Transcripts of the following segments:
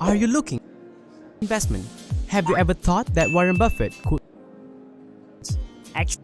Are you looking for investment? Have you ever thought that Warren Buffett could actually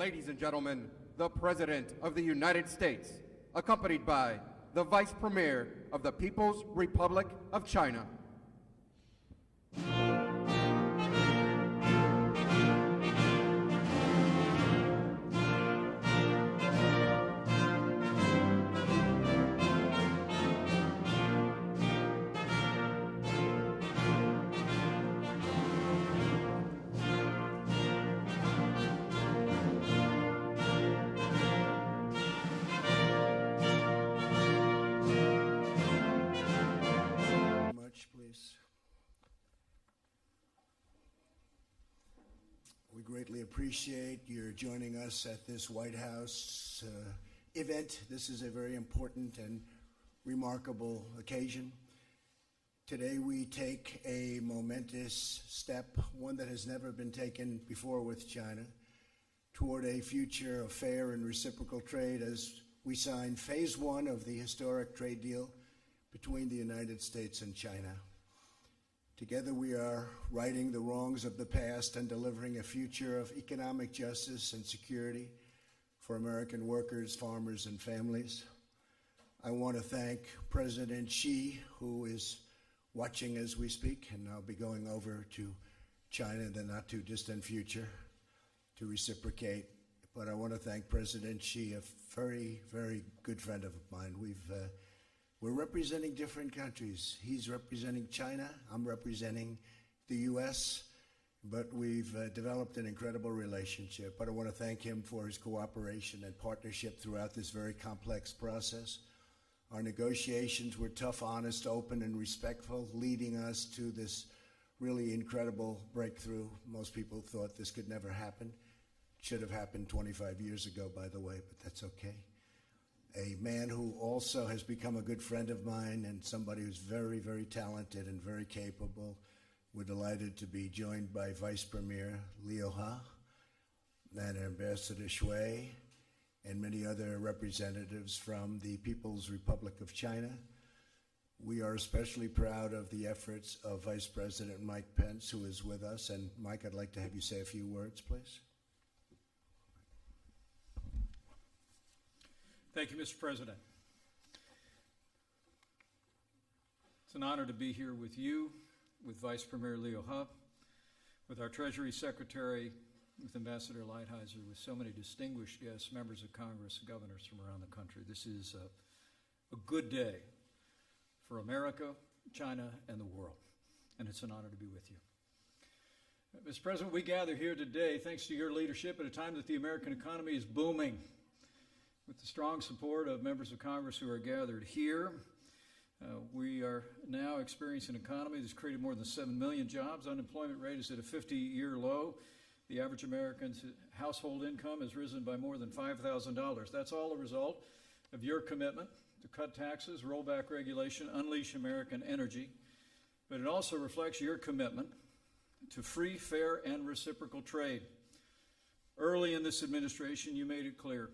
ladies and gentlemen, the President of the United States, accompanied by the Vice Premier of the People's Republic of China. We greatly appreciate your joining us at this White House event. This is a very important and remarkable occasion. Today we take a momentous step, one that has never been taken before with China, toward a future of fair and reciprocal trade as we sign phase one of the historic trade deal between the United States and China. Together we are righting the wrongs of the past and delivering a future of economic justice and security for American workers, farmers, and families. I want to thank President Xi, who is watching as we speak, and I'll be going over to China in the not too distant future to reciprocate. But I want to thank President Xi, a very, very good friend of mine. We're representing different countries. He's representing China. I'm representing the U.S., but we've developed an incredible relationship. But I want to thank him for his cooperation and partnership throughout this very complex process. Our negotiations were tough, honest, open, and respectful, leading us to this really incredible breakthrough. Most people thought this could never happen. Should have happened 25 years ago, by the way, but that's okay. A man who also has become a good friend of mine and somebody who's very, very talented and very capable. We're delighted to be joined by Vice Premier Liu He and Ambassador Shui and many other representatives from the People's Republic of China. We are especially proud of the efforts of Vice President Mike Pence, who is with us. And Mike, I'd like to have you say a few words, please. Thank you, Mr. President. It's an honor to be here with you, with Vice Premier Liu He, with our Treasury Secretary, with Ambassador Lighthizer, with so many distinguished guests, members of Congress, and governors from around the country. This is a good day for America, China, and the world, and it's an honor to be with you. Mr. President, we gather here today thanks to your leadership at a time that the American economy is booming. With the strong support of members of Congress who are gathered here, we are now experiencing an economy that's created more than 7 million jobs. Unemployment rate is at a 50-year low. The average American's household income has risen by more than $5,000. That's all a result of your commitment to cut taxes, roll back regulation, unleash American energy. But it also reflects your commitment to free, fair, and reciprocal trade. Early in this administration, you made it clear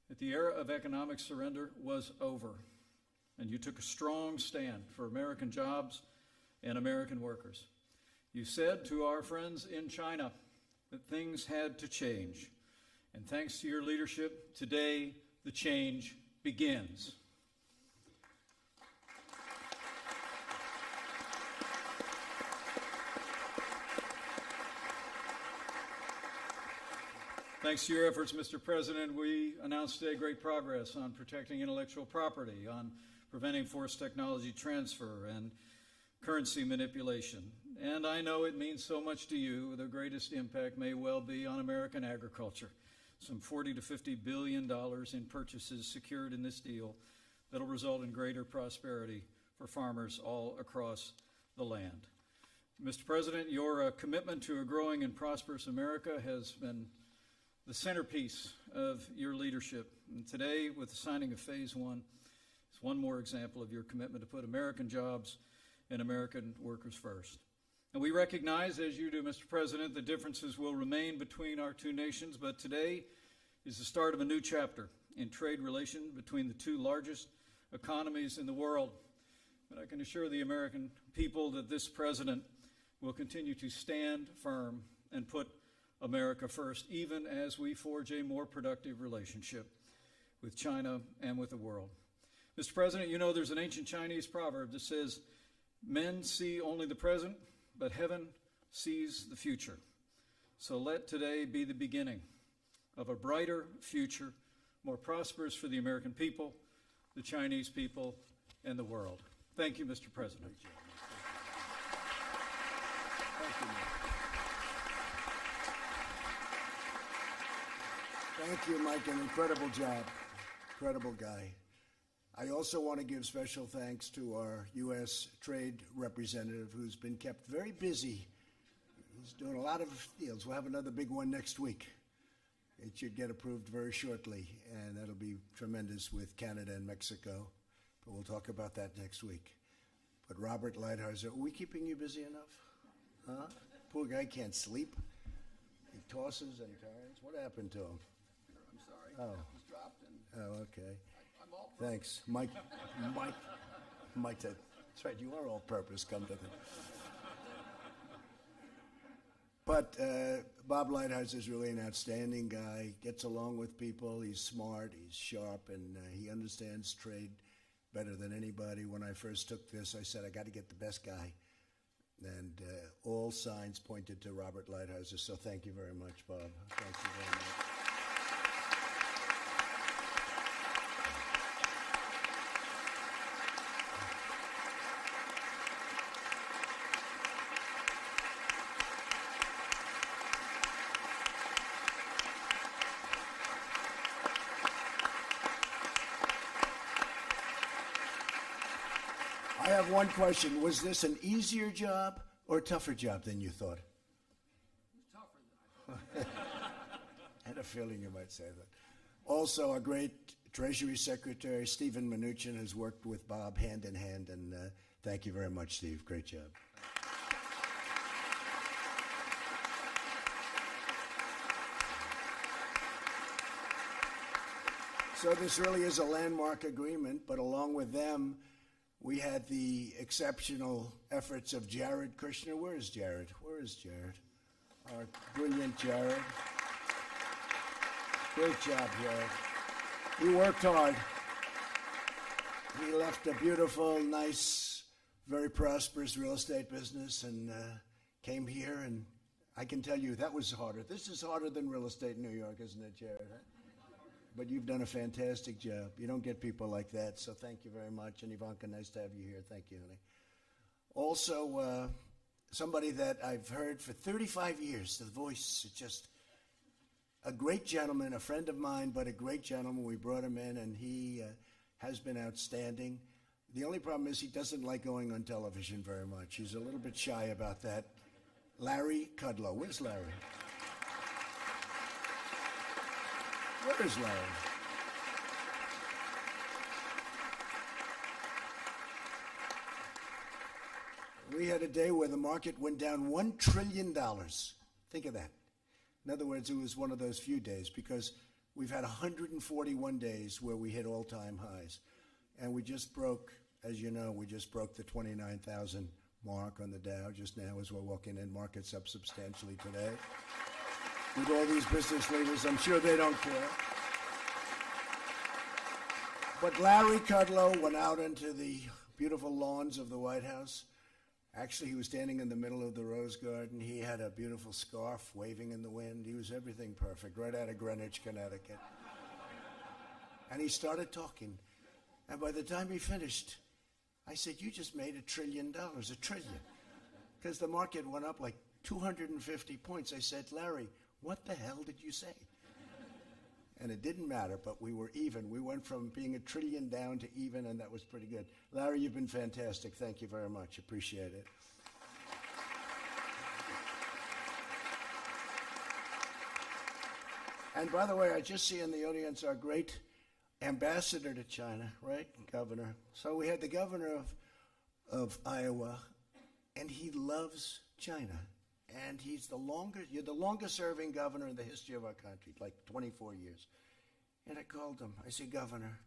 that the era of economic surrender was over, and you took a strong stand for American jobs and American workers. You said to our friends in China that things had to change, and thanks to your leadership, today the change begins. Thanks to your efforts, Mr. President, we announced today great progress on protecting intellectual property, on preventing forced technology transfer and currency manipulation. And I know it means so much to you. The greatest impact may well be on American agriculture. Some $40 to $50 billion in purchases secured in this deal that'll result in greater prosperity for farmers all across the land. Mr. President, your commitment to a growing and prosperous America has been the centerpiece of your leadership. And today, with the signing of Phase 1, it's one more example of your commitment to put American jobs and American workers first. And we recognize, as you do, Mr. President, the differences will remain between our two nations, but today is the start of a new chapter in trade relations between the two largest economies in the world. But I can assure the American people that this president will continue to stand firm and put America first, even as we forge a more productive relationship with China and with the world. Mr. President, you know there's an ancient Chinese proverb that says, men see only the present, but heaven sees the future. So let today be the beginning of a brighter future, more prosperous for the American people, the Chinese people, and the world. Thank you, Mr. President. Thank you, Mike. An incredible job. Incredible guy. I also want to give special thanks to our U.S. Trade Representative, who's been kept very busy. He's doing a lot of deals. We'll have another big one next week. It should get approved very shortly, and that'll be tremendous with Canada and Mexico. But we'll talk about that next week. But Robert Lighthizer, are we keeping you busy enough? Huh? Poor guy can't sleep. He tosses and turns. What happened to him? I'm sorry. Oh. That was dropped, and Oh, okay. I'm all Thanks. Mike, that's right, you are all purpose, come to think. But Bob Lighthizer is really an outstanding guy, gets along with people, he's smart, he's sharp, and he understands trade better than anybody. When I first took this, I said, I got to get the best guy. And all signs pointed to Robert Lighthizer, so thank you very much, Bob. Thank you very much. I have one question. Was this an easier job or a tougher job than you thought? tougher than I thought. I had a feeling you might say that. Also, our great Treasury Secretary, Stephen Mnuchin, has worked with Bob hand in hand, and thank you very much, Steve. Great job. So this really is a landmark agreement, but along with them, we had the exceptional efforts of Jared Kushner. Where is Jared? Where is Jared? Our brilliant Jared. Great job, Jared. He worked hard. He left a beautiful, nice, very prosperous real estate business and came here, and I can tell you that was harder. This is harder than real estate in New York, isn't it, Jared? Huh? But you've done a fantastic job. You don't get people like that, so thank you very much. And Ivanka, nice to have you here. Thank you, honey. Also, somebody that I've heard for 35 years, the voice is just a great gentleman, a friend of mine, but a great gentleman. We brought him in, and he has been outstanding. The only problem is he doesn't like going on television very much. He's a little bit shy about that. Larry Kudlow. Where's Larry? Where is Larry? We had a day where the market went down $1 trillion. Think of that. In other words, it was one of those few days because we've had 141 days where we hit all-time highs. And we just broke, as you know, we just broke the 29,000 mark on the Dow just now as we're walking in. Market's up substantially today. With all these business leaders, I'm sure they don't care. But Larry Kudlow went out into the beautiful lawns of the White House. Actually, he was standing in the middle of the Rose Garden. He had a beautiful scarf waving in the wind. He was everything perfect, right out of Greenwich, Connecticut. And he started talking. And by the time he finished, I said, you just made $1 trillion, $1 trillion. Because the market went up like 250 points. I said, Larry, what the hell did you say? And it didn't matter, but we were even. We went from being $1 trillion down to even, and that was pretty good. Larry, you've been fantastic. Thank you very much. Appreciate it. And by the way, I just see in the audience our great ambassador to China, right? Governor. So we had the governor of Iowa, and he loves China. And you're the longest serving governor in the history of our country, like 24 years. And I called him. I said, Governor,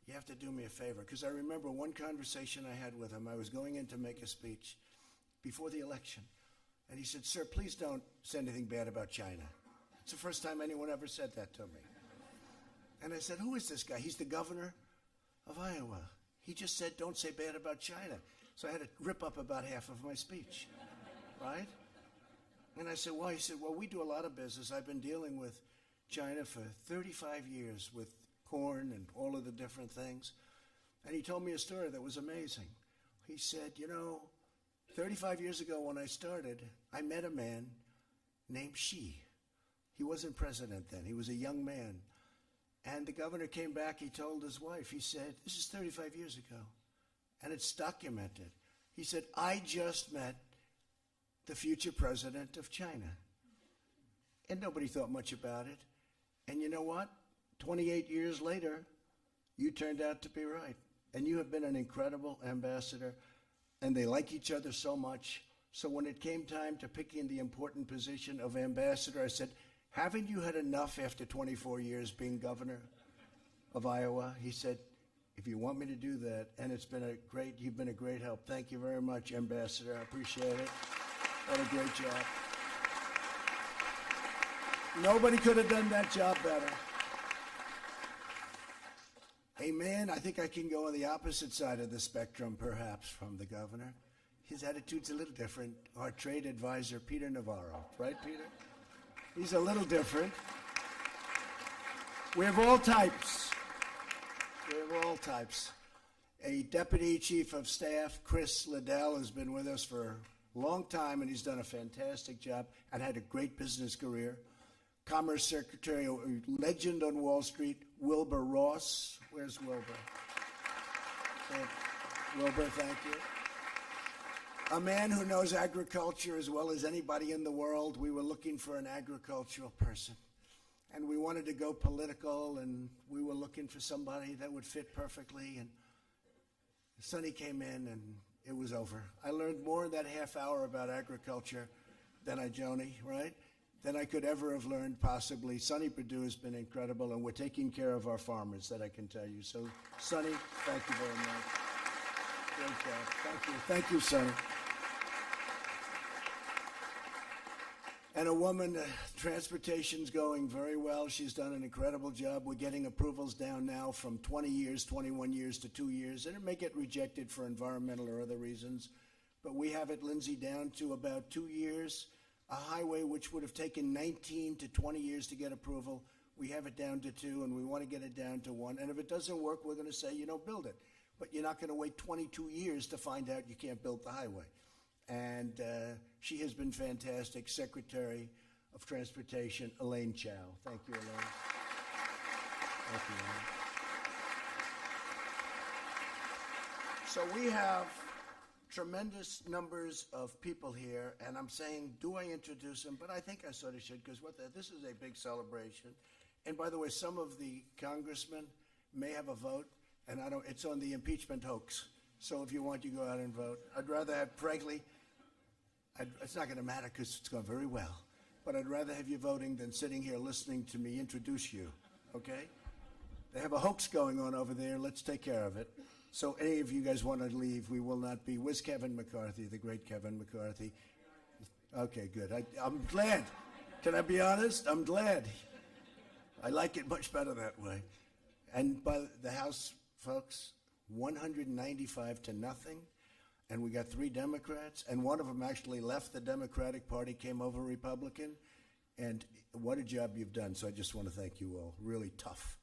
you have to do me a favor. Because I remember one conversation I had with him. I was going in to make a speech before the election. And he said, "Sir, please don't say anything bad about China." It's the first time anyone ever said that to me. And I said, "Who is this guy?" "He's the governor of Iowa. He just said don't say bad about China." So I had to rip up about half of my speech, right? And I said, "Why?" He said, "Well, we do a lot of business. I've been dealing with China for 35 years with corn and all of the different things." And he told me a story that was amazing. He said, 35 years ago when I started, I met a man named Xi. He wasn't president then. He was a young man. And the governor came back. He told his wife, he said, "This is 35 years ago. And it's documented." He said, "I just met the future president of China." And nobody thought much about it. And you know what? 28 years later, you turned out to be right. And you have been an incredible ambassador. And they like each other so much. So when it came time to picking the important position of ambassador, I said, "Haven't you had enough after 24 years being governor of Iowa?" He said, "If you want me to do that," and you've been a great help. Thank you very much, Ambassador. I appreciate it. What a great job. Nobody could have done that job better. A man, I think I can go on the opposite side of the spectrum, perhaps, from the governor. His attitude's a little different. Our trade advisor, Peter Navarro. Right, Peter? He's a little different. We have all types. We have all types. A deputy chief of staff, Chris Liddell, has been with us for a long time, and he's done a fantastic job and had a great business career. Commerce Secretary, a legend on Wall Street, Wilbur Ross. Where's Wilbur? Wilbur, thank you. A man who knows agriculture as well as anybody in the world. We were looking for an agricultural person. And we wanted to go political, and we were looking for somebody that would fit perfectly. And Sonny came in, and it was over. I learned more in that half hour about agriculture than Joni, right? Than I could ever have learned, possibly. Sonny Perdue has been incredible, and we're taking care of our farmers, that I can tell you. So, Sonny, thank you very much. Great job. Thank you. Thank you, Sonny. And a woman, transportation's going very well. She's done an incredible job. We're getting approvals down now from 20 years, 21 years to 2 years. And it may get rejected for environmental or other reasons. But we have it, Lindsay, down to about 2 years. A highway which would have taken 19 to 20 years to get approval, we have it down to 2, and we want to get it down to 1. And if it doesn't work, we're going to say, build it. But you're not going to wait 22 years to find out you can't build the highway. And she has been fantastic. Secretary of Transportation, Elaine Chao. Thank you, Elaine. Thank you, Elaine. So we have tremendous numbers of people here, and I'm saying, do I introduce them? But I think I sort of should, because this is a big celebration. And by the way, some of the congressmen may have a vote, and it's on the impeachment hoax. So if you want, you go out and vote. I'd rather have, frankly, it's not going to matter because it's going very well, but I'd rather have you voting than sitting here listening to me introduce you, okay? They have a hoax going on over there. Let's take care of it. So any of you guys want to leave, we will not be. Where's Kevin McCarthy, the great Kevin McCarthy? Okay, good. I'm glad. Can I be honest? I'm glad. I like it much better that way. And by the House, folks, 195 to nothing. And we got 3 Democrats, and one of them actually left the Democratic Party, came over Republican. And what a job you've done. So I just want to thank you all. Really tough.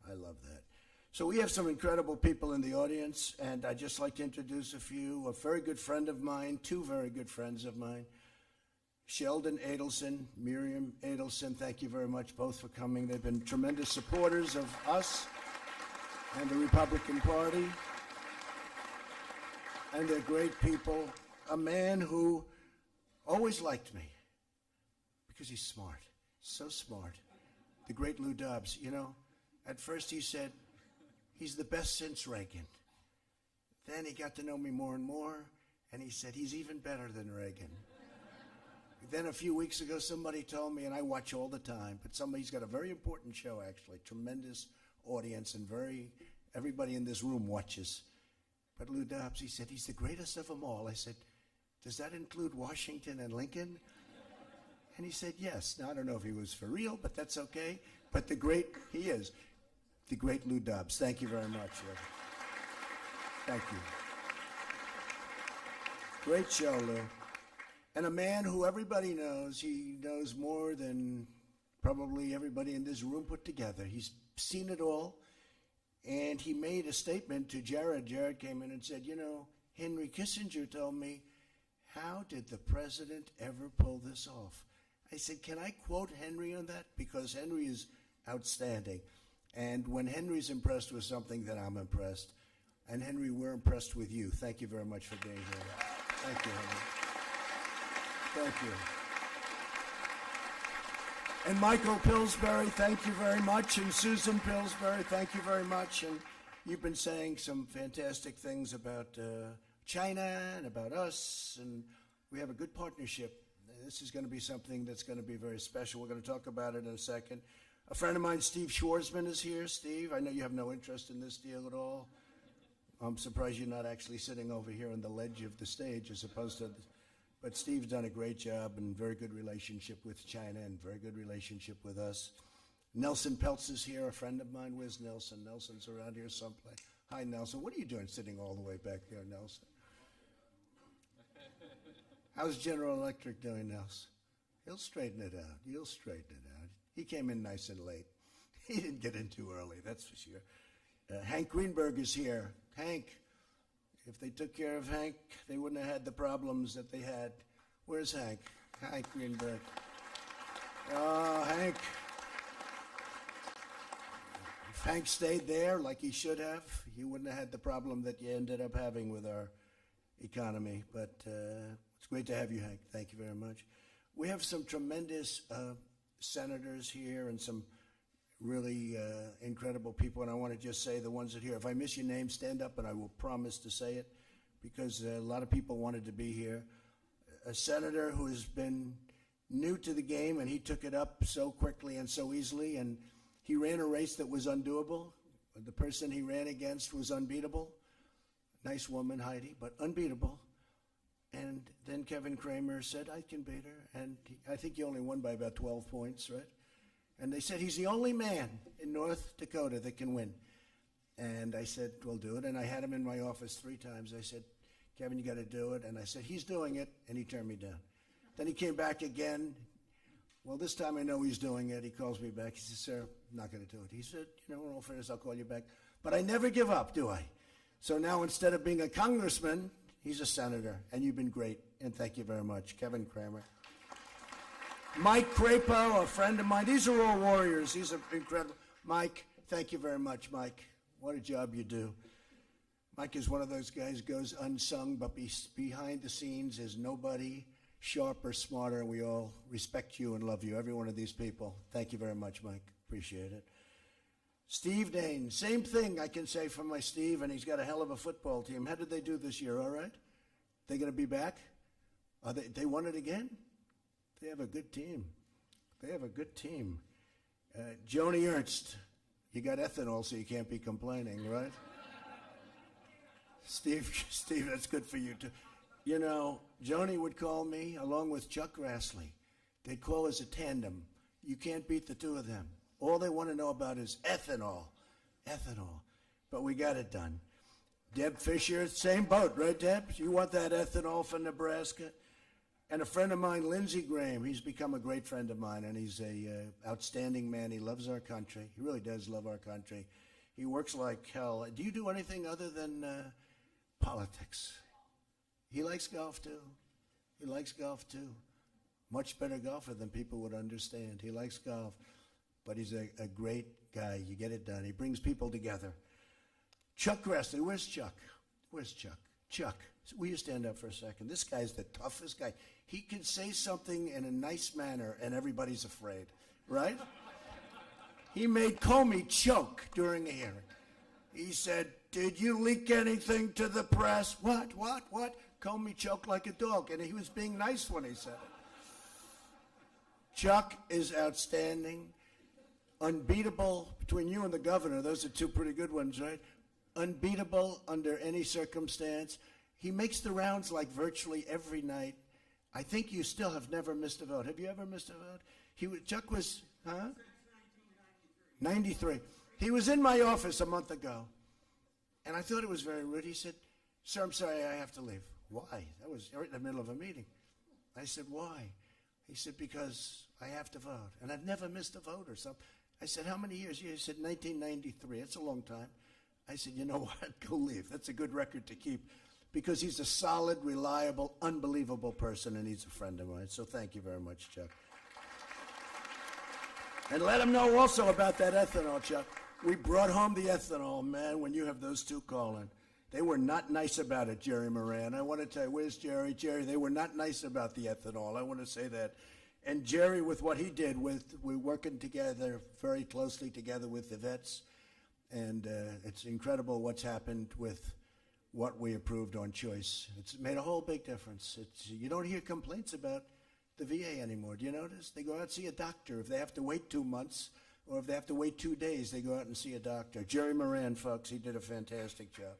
I love that. So we have some incredible people in the audience, and I'd just like to introduce a few. A very good friend of mine, 2 very good friends of mine, Sheldon Adelson, Miriam Adelson, thank you very much both for coming. They've been tremendous supporters of us and the Republican Party, and they're great people. A man who always liked me because he's smart, so smart. The great Lou Dobbs, at first he said, he's the best since Reagan. Then he got to know me more and more, and he said, he's even better than Reagan. Then a few weeks ago, somebody told me, and I watch all the time, but he's got a very important show, actually, tremendous audience, and everybody in this room watches. But Lou Dobbs, he said, he's the greatest of them all. I said, does that include Washington and Lincoln? And he said, yes. Now, I don't know if he was for real, but that's okay. But he is, the great Lou Dobbs. Thank you very much. Thank you. Great show, Lou. And a man who everybody knows, he knows more than probably everybody in this room put together. He's seen it all. And he made a statement to Jared. Jared came in and said, you know, Henry Kissinger told me, how did the president ever pull this off? I said, can I quote Henry on that? Because Henry is outstanding. And when Henry's impressed with something, then I'm impressed. And Henry, we're impressed with you. Thank you very much for being here. Thank you, Henry. Thank you. And Michael Pillsbury, thank you very much. And Susan Pillsbury, thank you very much. And you've been saying some fantastic things about China and about us. And we have a good partnership. This is going to be something that's going to be very special. We're going to talk about it in a second. A friend of mine, Steve Schwarzman, is here. Steve, I know you have no interest in this deal at all. I'm surprised you're not actually sitting over here on the ledge of the stage as opposed to... But Steve's done a great job and very good relationship with China and very good relationship with us. Nelson Peltz is here, a friend of mine. Where's Nelson? Nelson's around here someplace. Hi, Nelson. What are you doing sitting all the way back there, Nelson? How's General Electric doing, Nelson? He'll straighten it out. You'll straighten it out. He came in nice and late. He didn't get in too early, that's for sure. Hank Greenberg is here. Hank, if they took care of Hank, they wouldn't have had the problems that they had. Where's Hank? Hank Greenberg. Oh, Hank. If Hank stayed there like he should have, he wouldn't have had the problem that you ended up having with our economy. But it's great to have you, Hank. Thank you very much. We have some tremendous senators here and some really incredible people, and I want to just say the ones that are here. If I miss your name, stand up, and I will promise to say it, because a lot of people wanted to be here. A senator who has been new to the game, and he took it up so quickly and so easily, and he ran a race that was undoable. The person he ran against was unbeatable. Nice woman, Heidi, but unbeatable. And then Kevin Cramer said, I can beat her, and I think he only won by about 12 points, right? And they said, he's the only man in North Dakota that can win. And I said, we'll do it. And I had him in my office 3 times. I said, Kevin, you got to do it. And I said, he's doing it. And he turned me down. Then he came back again. Well, this time I know he's doing it. He calls me back. He says, sir, I'm not going to do it. He said, you know, in all fairness, I'll call you back. But I never give up, do I? So now instead of being a congressman, he's a senator. And you've been great. And thank you very much. Kevin Cramer. Mike Crapo, a friend of mine. These are all warriors. These are incredible. Mike, thank you very much, Mike. What a job you do. Mike is one of those guys who goes unsung, but behind the scenes is nobody sharper, smarter. We all respect you and love you, every one of these people. Thank you very much, Mike. Appreciate it. Steve Dane, same thing I can say for my Steve, and he's got a hell of a football team. How did they do this year, all right? They going to be back? They won it again? They have a good team. They have a good team. Joni Ernst, you got ethanol, so you can't be complaining, right? Steve, that's good for you, too. You know, Joni would call me along with Chuck Grassley. They'd call us a tandem. You can't beat the two of them. All they want to know about is ethanol. Ethanol. But we got it done. Deb Fisher, same boat, right, Deb? You want that ethanol for Nebraska? And a friend of mine, Lindsey Graham, he's become a great friend of mine, and he's a outstanding man. He loves our country. He really does love our country. He works like hell. Do you do anything other than politics? He likes golf, too. He likes golf, too. Much better golfer than people would understand. He likes golf, but he's a great guy. You get it done. He brings people together. Chuck Grassley, where's Chuck? Where's Chuck? Chuck, will you stand up for a second? This guy's the toughest guy. He can say something in a nice manner, and everybody's afraid, right? He made Comey choke during a hearing. He said, did you leak anything to the press? What? Comey choked like a dog, and he was being nice when he said it. Chuck is outstanding, unbeatable between you and the governor. Those are 2 pretty good ones, right? Unbeatable under any circumstance. He makes the rounds like virtually every night. I think you still have never missed a vote. Have you ever missed a vote? Chuck was, huh? 93. He was in my office a month ago, and I thought it was very rude. He said, "Sir, I'm sorry, I have to leave." Why? That was right in the middle of a meeting. I said, "Why?" He said, "Because I have to vote." And I've never missed a vote or something. I said, "How many years?" He said, 1993. It's a long time. I said, "You know what? Go leave. That's a good record to keep." Because he's a solid, reliable, unbelievable person, and he's a friend of mine. So thank you very much, Chuck. And let him know also about that ethanol, Chuck. We brought home the ethanol, man, when you have those two calling. They were not nice about it, Jerry Moran. I want to tell you, where's Jerry? Jerry, they were not nice about the ethanol. I want to say that. And Jerry, with what he did, we're working together, very closely together with the vets. And it's incredible what's happened with what we approved on choice. It's made a whole big difference. You don't hear complaints about the VA anymore. Do you notice? They go out and see a doctor. If they have to wait 2 months or if they have to wait 2 days, they go out and see a doctor. Jerry Moran, folks, he did a fantastic job.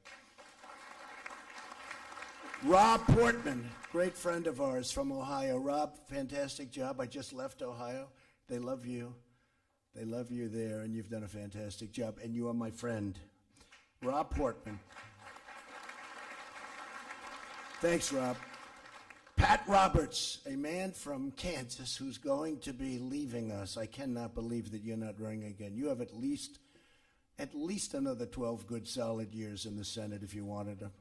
Rob Portman, great friend of ours from Ohio. Rob, fantastic job. I just left Ohio. They love you. They love you there, and you've done a fantastic job. And you are my friend. Rob Portman. Thanks, Rob. Pat Roberts, a man from Kansas who's going to be leaving us. I cannot believe that you're not running again. You have at least another 12 good, solid years in the Senate if you wanted them.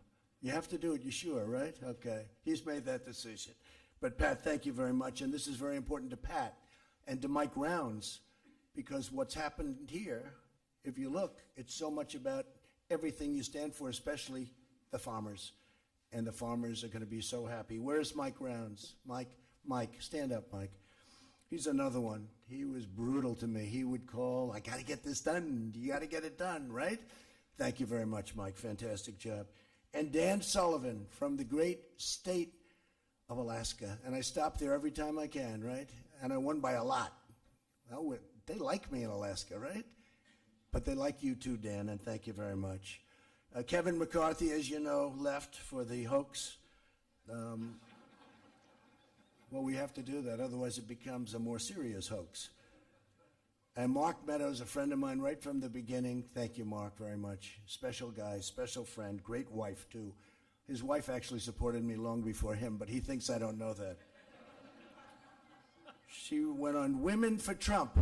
You have to do it, you sure, right? Okay. He's made that decision. But, Pat, thank you very much. And this is very important to Pat and to Mike Rounds, because what's happened here, if you look, it's so much about everything you stand for, especially the farmers. And the farmers are going to be so happy. Where's Mike Rounds? Mike, stand up, Mike. He's another one. He was brutal to me. He would call, "I got to get this done. You got to get it done," right? Thank you very much, Mike. Fantastic job. And Dan Sullivan from the great state of Alaska. And I stop there every time I can, right? And I won by a lot. Well, they like me in Alaska, right? But they like you too, Dan, and thank you very much. Kevin McCarthy, as you know, left for the hoax. Well, we have to do that, otherwise it becomes a more serious hoax. And Mark Meadows, a friend of mine right from the beginning. Thank you, Mark, very much. Special guy, special friend, great wife, too. His wife actually supported me long before him, but he thinks I don't know that. She went on Women for Trump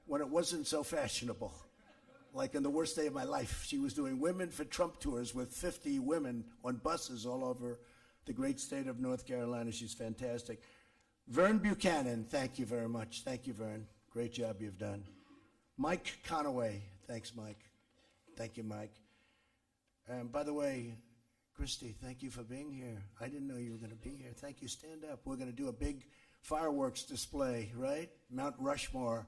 when it wasn't so fashionable. Like in the worst day of my life, she was doing Women for Trump tours with 50 women on buses all over the great state of North Carolina. She's fantastic. Vern Buchanan, thank you very much. Thank you, Vern. Great job you've done. Mike Conaway, thanks, Mike. Thank you, Mike. By the way, Christy, thank you for being here. I didn't know you were going to be here. Thank you. Stand up. We're going to do a big fireworks display, right? Mount Rushmore.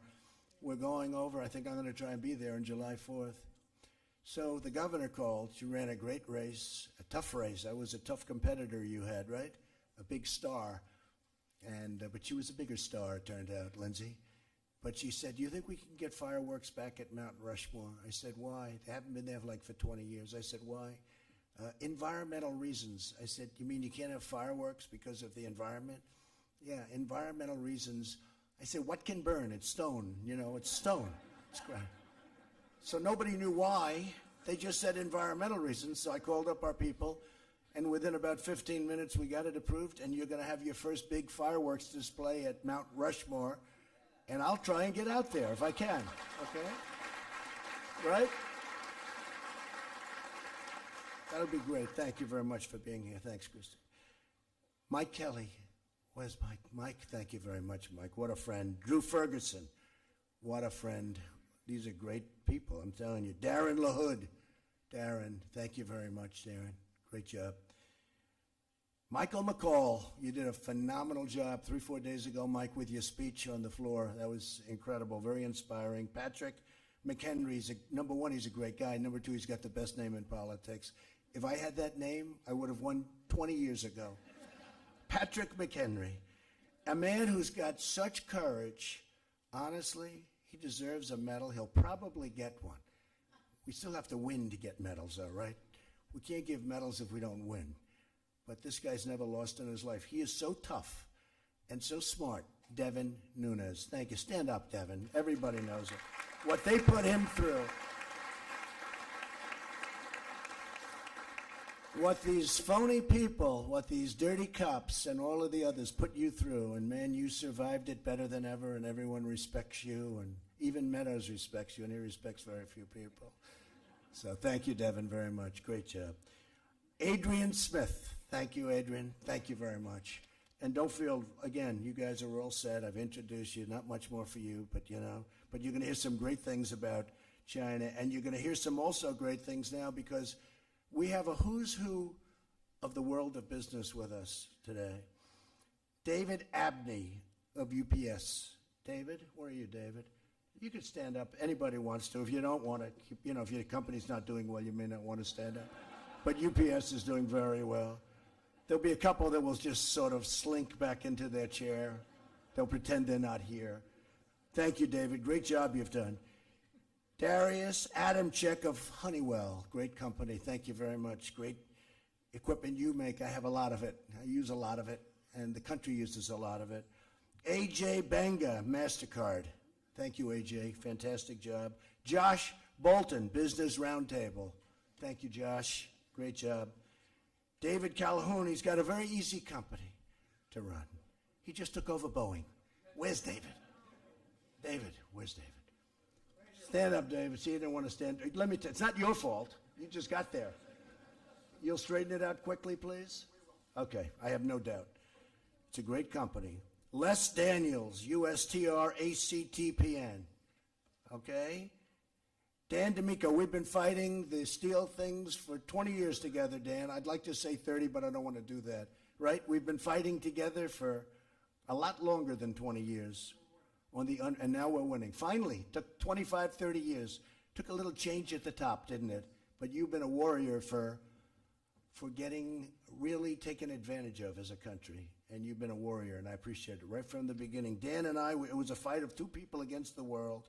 We're going over. I think I'm going to try and be there on July 4th. So the governor called. She ran a great race, a tough race. I was a tough competitor you had, right? A big star. But she was a bigger star, it turned out, Lindsay. But she said, "Do you think we can get fireworks back at Mount Rushmore?" I said, "Why? They haven't been there for 20 years. I said, "Why?" Environmental reasons. I said, "You mean you can't have fireworks because of the environment?" "Yeah, environmental reasons." I said, "What can burn? It's stone. It's stone." It's great. So nobody knew why. They just said environmental reasons. So I called up our people, and within about 15 minutes, we got it approved, and you're going to have your first big fireworks display at Mount Rushmore, and I'll try and get out there if I can, okay? Right? That'll be great. Thank you very much for being here. Thanks, Kristen. Mike Kelly. Where's Mike? Mike, thank you very much, Mike. What a friend. Drew Ferguson. What a friend. These are great people, I'm telling you. Darren LaHood. Darren, thank you very much, Darren. Great job. Michael McCall, you did a phenomenal job 3-4 days ago, Mike, with your speech on the floor. That was incredible, very inspiring. Patrick McHenry, number one, he's a great guy. Number two, he's got the best name in politics. If I had that name, I would have won 20 years ago. Patrick McHenry, a man who's got such courage. Honestly, he deserves a medal. He'll probably get one. We still have to win to get medals, though, right? We can't give medals if we don't win. but this guy's never lost in his life. He is so tough and so smart. Devin Nunes. Thank you. Stand up, Devin. Everybody knows it. What they put him through. What these phony people, what these dirty cops and all of the others put you through, and man, you survived it better than ever, and everyone respects you, and even Meadows respects you, and he respects very few people. So thank you, Devin, very much. Great job. Adrian Smith. Thank you, Adrian. Thank you very much. And don't feel, again, you guys are all set. I've introduced you. Not much more for you, but you're going to hear some great things about China, and you're going to hear some also great things now because we have a who's who of the world of business with us today. David Abney of UPS. David, where are you, David? You can stand up. Anybody wants to. If you don't want to, if your company's not doing well, you may not want to stand up. But UPS is doing very well. There'll be a couple that will just sort of slink back into their chair. They'll pretend they're not here. Thank you, David. Great job you've done. Darius Adamczyk of Honeywell. Great company. Thank you very much. Great equipment you make. I have a lot of it. I use a lot of it, and the country uses a lot of it. AJ Banga, MasterCard. Thank you, AJ. Fantastic job. Josh Bolton, Business Roundtable. Thank you, Josh. Great job. David Calhoun, he's got a very easy company to run. He just took over Boeing. Where's David? David, where's David? Stand up, David. See, you didn't want to stand. Let me it's not your fault. You just got there. You'll straighten it out quickly, please? Okay, I have no doubt. It's a great company. Les Daniels, USTRACTPN. Okay? Dan D'Amico, we've been fighting the steel things for 20 years together, Dan. I'd like to say 30, but I don't want to do that. Right? We've been fighting together for a lot longer than 20 years. And now we're winning. Finally, took 25, 30 years. Took a little change at the top, didn't it? But you've been a warrior for getting really taken advantage of as a country. And you've been a warrior, and I appreciate it right from the beginning. Dan and I, it was a fight of two people against the world.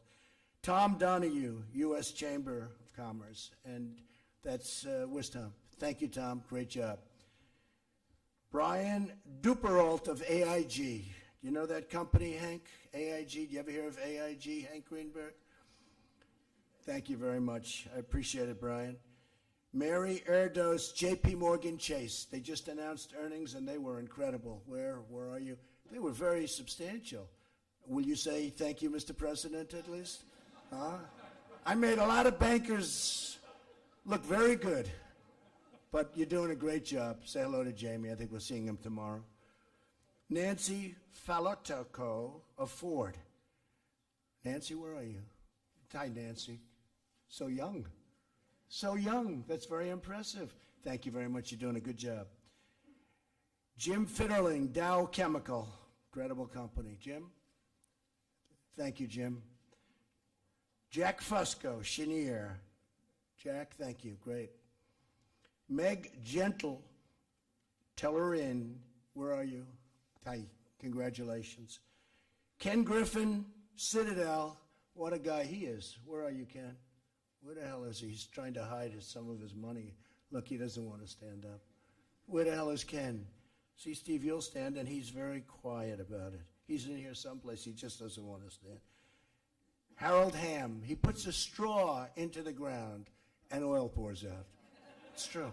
Tom Donahue, U.S. Chamber of Commerce, and that's where's Tom? Thank you, Tom. Great job. Brian Duperalt of AIG. You know that company, Hank? AIG. Do you ever hear of AIG, Hank Greenberg? Thank you very much. I appreciate it, Brian. Mary Erdos, J.P. Morgan Chase. They just announced earnings, and they were incredible. Where are you? They were very substantial. Will you say thank you, Mr. President, at least? Huh? I made a lot of bankers look very good, but you're doing a great job. Say hello to Jamie. I think we're seeing him tomorrow. Nancy Falotoco of Ford. Nancy, where are you? Hi, Nancy. So young. So young. That's very impressive. Thank you very much. You're doing a good job. Jim Fitterling, Dow Chemical. Incredible company. Jim? Thank you, Jim. Jack Fusco, Cheniere. Jack, thank you. Great. Meg Gentle, tell her in. Where are you? Hi, congratulations. Ken Griffin, Citadel. What a guy he is. Where are you, Ken? Where the hell is he? He's trying to hide some of his money. Look, he doesn't want to stand up. Where the hell is Ken? See, Steve, you'll stand, and he's very quiet about it. He's in here someplace. He just doesn't want to stand. Harold Hamm, he puts a straw into the ground, and oil pours out. It's true.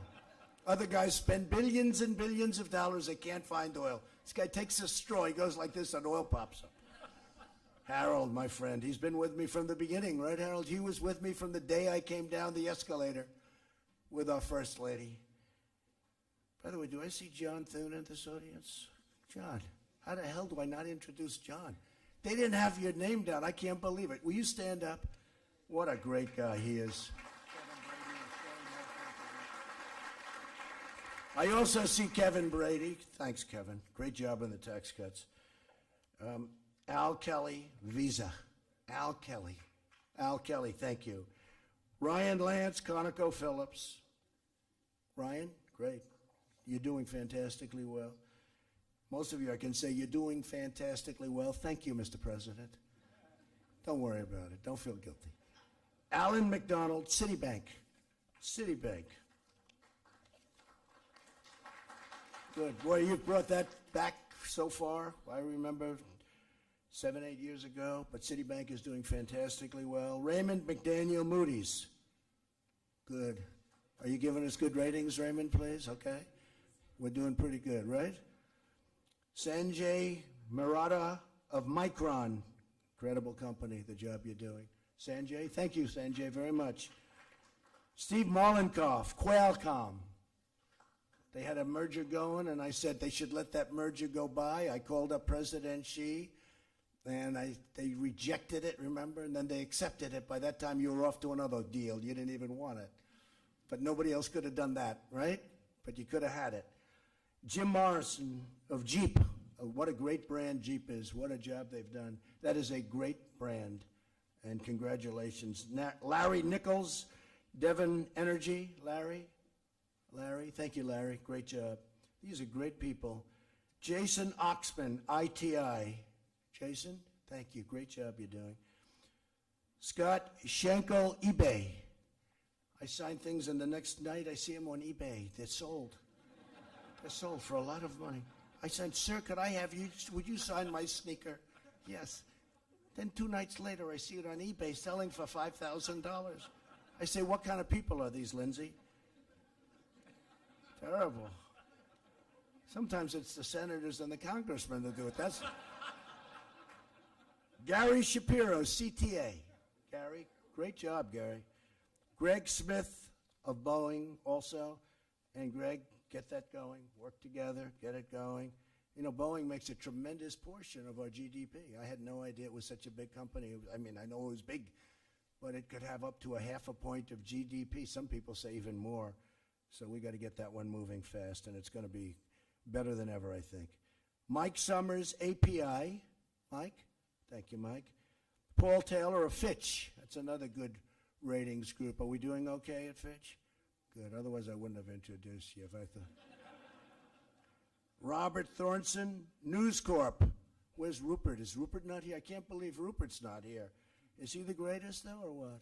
Other guys spend billions and billions of dollars. They can't find oil. This guy takes a straw. He goes like this, and oil pops up. Harold, my friend, he's been with me from the beginning, right, Harold? He was with me from the day I came down the escalator with our First Lady. By the way, do I see John Thune in this audience? John, how the hell do I not introduce John? They didn't have your name down. I can't believe it. Will you stand up? What a great guy he is. I also see Kevin Brady. Thanks, Kevin. Great job on the tax cuts. Al Kelly, Visa. Al Kelly. Al Kelly, thank you. Ryan Lance, ConocoPhillips. Ryan, great. You're doing fantastically well. Most of you, I can say, you're doing fantastically well. Thank you, Mr. President. Don't worry about it. Don't feel guilty. Alan McDonald, Citibank. Citibank. Good. Boy, you've brought that back so far. I remember 7, 8 years ago, but Citibank is doing fantastically well. Raymond McDaniel Moody's. Good. Are you giving us good ratings, Raymond, please? Okay. We're doing pretty good, right? Sanjay Maratha of Micron. Incredible company, the job you're doing. Sanjay, thank you, Sanjay, very much. Steve Mollenkopf, Qualcomm. They had a merger going, and I said they should let that merger go by. I called up President Xi, and they rejected it, remember? And then they accepted it. By that time, you were off to another deal. You didn't even want it. But nobody else could have done that, right? But you could have had it. Jim Morrison of Jeep. What a great brand Jeep is. What a job they've done. That is a great brand, and congratulations. Larry Nichols, Devon Energy. Larry, thank you, Larry. Great job. These are great people. Jason Oxman, ITI. Jason, thank you. Great job you're doing. Scott Schenkel, eBay. I sign things, and the next night I see them on eBay. They're sold. They're sold for a lot of money. I said, sir, could I have you, would you sign my sneaker? Yes. Then 2 nights later, I see it on eBay selling for $5,000. I say, what kind of people are these, Lindsay? Terrible. Sometimes it's the senators and the congressmen that do it. That's Gary Shapiro, CTA. Gary, great job, Gary. Greg Smith of Boeing also. And Greg, get that going. Work together, get it going. You know, Boeing makes a tremendous portion of our GDP. I had no idea it was such a big company. I mean, I know it was big, but it could have up to a half a point of GDP. Some people say even more. So we got to get that one moving fast, and it's going to be better than ever, I think. Mike Summers, API. Mike? Thank you, Mike. Paul Taylor of Fitch. That's another good ratings group. Are we doing okay at Fitch? Good. Otherwise, I wouldn't have introduced you if I thought. Robert Thornton, News Corp. Where's Rupert? Is Rupert not here? I can't believe Rupert's not here. Is he the greatest, though, or what?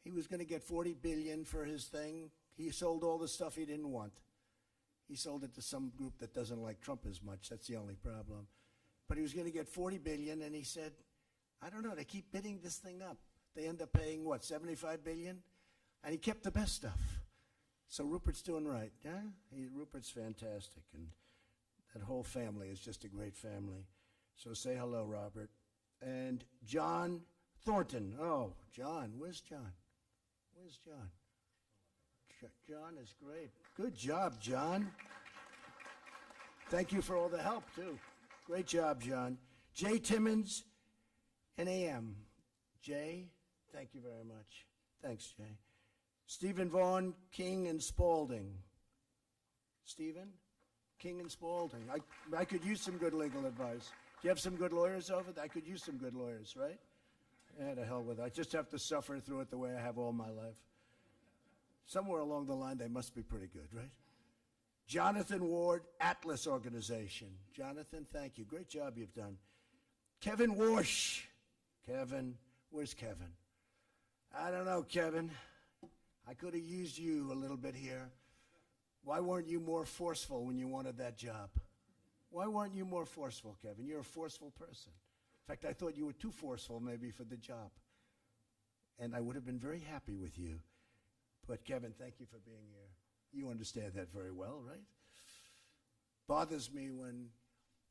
He was going to get $40 billion for his thing. He sold all the stuff he didn't want. He sold it to some group that doesn't like Trump as much. That's the only problem. But he was going to get $40 billion, and he said, I don't know, they keep bidding this thing up. They end up paying, what, $75 billion? And he kept the best stuff. So Rupert's doing right, yeah? Rupert's fantastic, and that whole family is just a great family. So say hello, Robert. And John Thornton. Oh, John. Where's John? Where's John? John is great. Good job, John. Thank you for all the help, too. Great job, John. Jay Timmons, NAM. Jay, thank you very much. Thanks, Jay. Stephen Vaughn, King and Spalding. Stephen, King and Spalding. I could use some good legal advice. Do you have some good lawyers over there? I could use some good lawyers, right? Yeah, to hell with it. I just have to suffer through it the way I have all my life. Somewhere along the line, they must be pretty good, right? Jonathan Ward, Atlas Organization. Jonathan, thank you. Great job you've done. Kevin Warsh. Kevin, where's Kevin? I don't know, Kevin. I could have used you a little bit here. Why weren't you more forceful when you wanted that job? Why weren't you more forceful, Kevin? You're a forceful person. In fact, I thought you were too forceful maybe for the job. And I would have been very happy with you. But Kevin, thank you for being here. You understand that very well, right? Bothers me when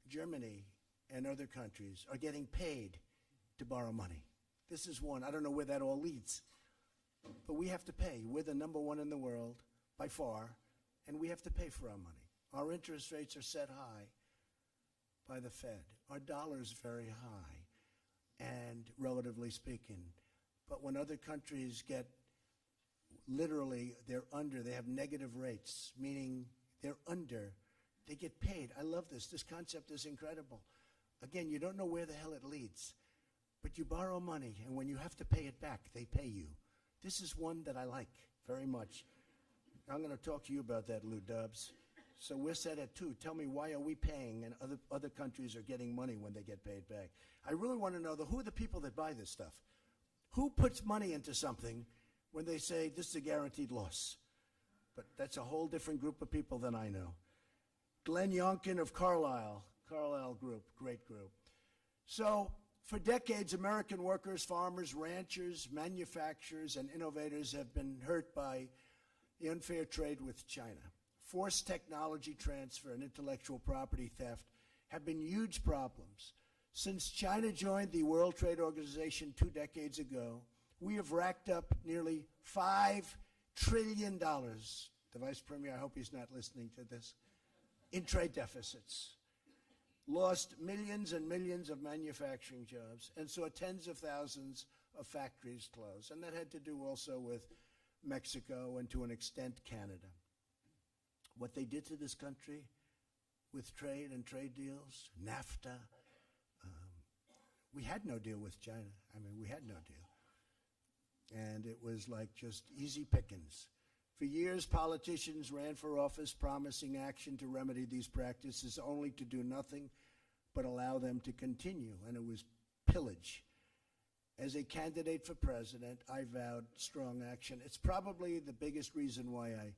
Germany and other countries are getting paid to borrow money. This is one. I don't know where that all leads. But we have to pay. We're the #1 in the world, by far, and we have to pay for our money. Our interest rates are set high by the Fed. Our dollar's very high, and relatively speaking. But when other countries get literally, they have negative rates, meaning they're under, they get paid. I love this. This concept is incredible. Again, you don't know where the hell it leads, but you borrow money, and when you have to pay it back, they pay you. This is one that I like very much. I'm going to talk to you about that, Lou Dubs. So we're set at 2. Tell me, why are we paying and other countries are getting money when they get paid back? I really want to know, who are the people that buy this stuff? Who puts money into something when they say this is a guaranteed loss? But that's a whole different group of people than I know. Glenn Youngkin of Carlyle Group, great group. So for decades, American workers, farmers, ranchers, manufacturers, and innovators have been hurt by the unfair trade with China. Forced technology transfer and intellectual property theft have been huge problems. Since China joined the World Trade Organization 2 decades ago, we have racked up nearly $5 trillion. The Vice Premier, I hope he's not listening to this, in trade deficits. Lost millions and millions of manufacturing jobs and saw tens of thousands of factories close. And that had to do also with Mexico and to an extent Canada. What they did to this country with trade and trade deals, NAFTA, we had no deal with China. I mean, we had no deal. And it was like just easy pickings. For years, politicians ran for office promising action to remedy these practices, only to do nothing but allow them to continue, and it was pillage. As a candidate for president, I vowed strong action. It's probably the biggest reason why I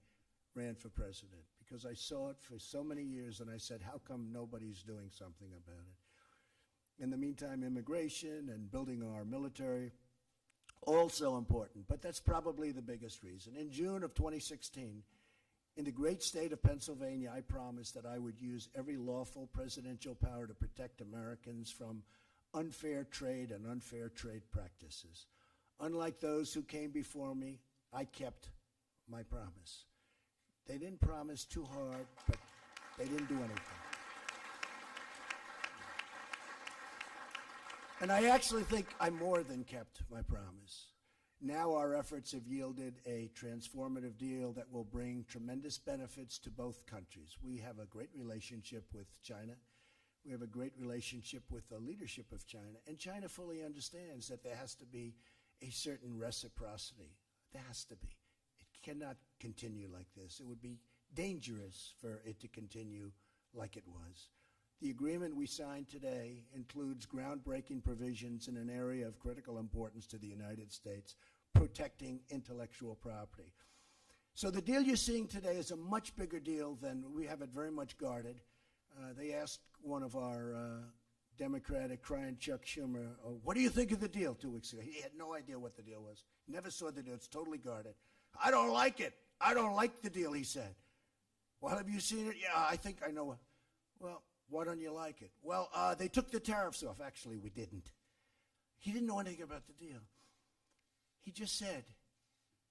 ran for president, because I saw it for so many years, and I said, how come nobody's doing something about it? In the meantime, immigration and building our military, also important, but that's probably the biggest reason. In June of 2016, in the great state of Pennsylvania, I promised that I would use every lawful presidential power to protect Americans from unfair trade and unfair trade practices. Unlike those who came before me, I kept my promise. They didn't promise too hard, but they didn't do anything. And I actually think I more than kept my promise. Now our efforts have yielded a transformative deal that will bring tremendous benefits to both countries. We have a great relationship with China. We have a great relationship with the leadership of China. And China fully understands that there has to be a certain reciprocity. There has to be. It cannot continue like this. It would be dangerous for it to continue like it was. The agreement we signed today includes groundbreaking provisions in an area of critical importance to the United States, protecting intellectual property. So the deal you're seeing today is a much bigger deal than we have it very much guarded. They asked one of our Democratic crying Chuck Schumer, what do you think of the deal 2 weeks ago? He had no idea what the deal was. Never saw the deal. It's totally guarded. I don't like it. I don't like the deal, he said. Well, have you seen it? Yeah, I think I know. Well, why don't you like it? Well, they took the tariffs off. Actually, we didn't. He didn't know anything about the deal. He just said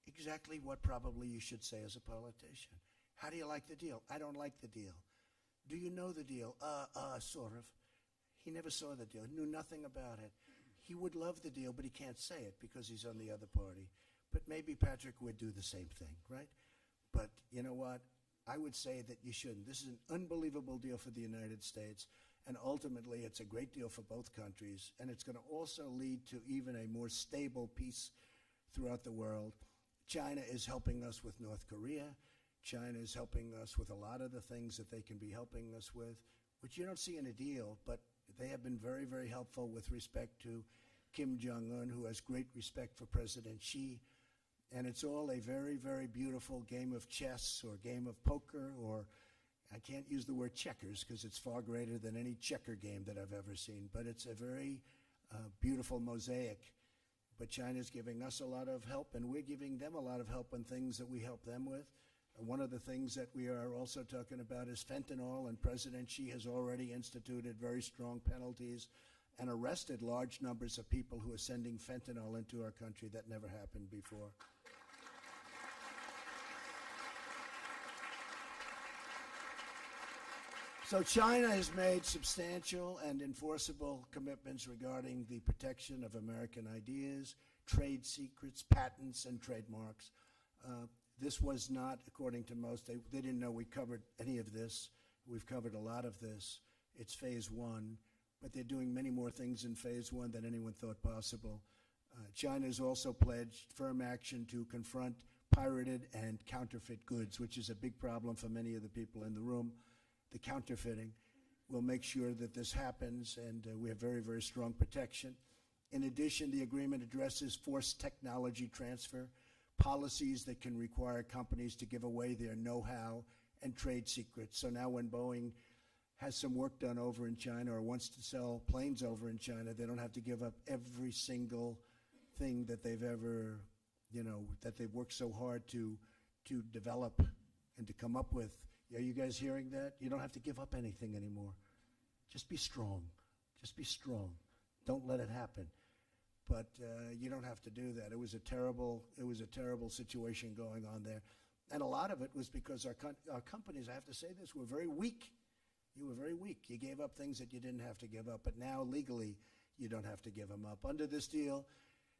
exactly what probably you should say as a politician. How do you like the deal? I don't like the deal. Do you know the deal? Sort of. He never saw the deal. He knew nothing about it. He would love the deal, but he can't say it because he's on the other party. But maybe Patrick would do the same thing, right? But you know what? I would say that you shouldn't. This is an unbelievable deal for the United States, and ultimately it's a great deal for both countries, and it's going to also lead to even a more stable peace throughout the world. China is helping us with North Korea. China is helping us with a lot of the things that they can be helping us with, which you don't see in a deal, but they have been very, very helpful with respect to Kim Jong-un, who has great respect for President Xi. And it's all a very, very beautiful game of chess or game of poker, or I can't use the word checkers because it's far greater than any checker game that I've ever seen. But it's a very beautiful mosaic. But China's giving us a lot of help, and we're giving them a lot of help on things that we help them with. And one of the things that we are also talking about is fentanyl, and President Xi has already instituted very strong penalties and arrested large numbers of people who are sending fentanyl into our country. That never happened before. So China has made substantial and enforceable commitments regarding the protection of American ideas, trade secrets, patents, and trademarks. This was not, according to most, they didn't know we covered any of this. We've covered a lot of this. It's phase one, but they're doing many more things in phase one than anyone thought possible. China has also pledged firm action to confront pirated and counterfeit goods, which is a big problem for many of the people in the room. The counterfeiting. We'll make sure that this happens, and we have very, very strong protection. In addition, the agreement addresses forced technology transfer, policies that can require companies to give away their know-how and trade secrets. So now when Boeing has some work done over in China or wants to sell planes over in China, they don't have to give up every single thing that they've ever, that they've worked so hard to develop and to come up with. Are you guys hearing that? You don't have to give up anything anymore. Just be strong. Just be strong. Don't let it happen. But you don't have to do that. It was a terrible situation going on there. And a lot of it was because our companies, I have to say this, were very weak. You were very weak. You gave up things that you didn't have to give up, but now legally you don't have to give them up. Under this deal,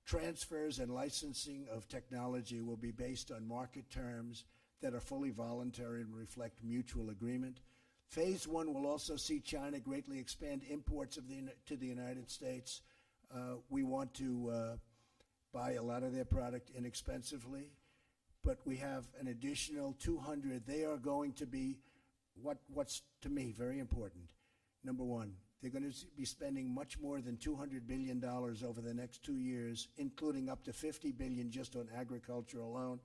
transfers and licensing of technology will be based on market terms that are fully voluntary and reflect mutual agreement. Phase one will also see China greatly expand imports to the United States. We want to buy a lot of their product inexpensively, but we have an additional 200. They are going to be what's to me very important. Number one, they're going to be spending much more than $200 billion over the next 2 years, including up to $50 billion just on agriculture alone.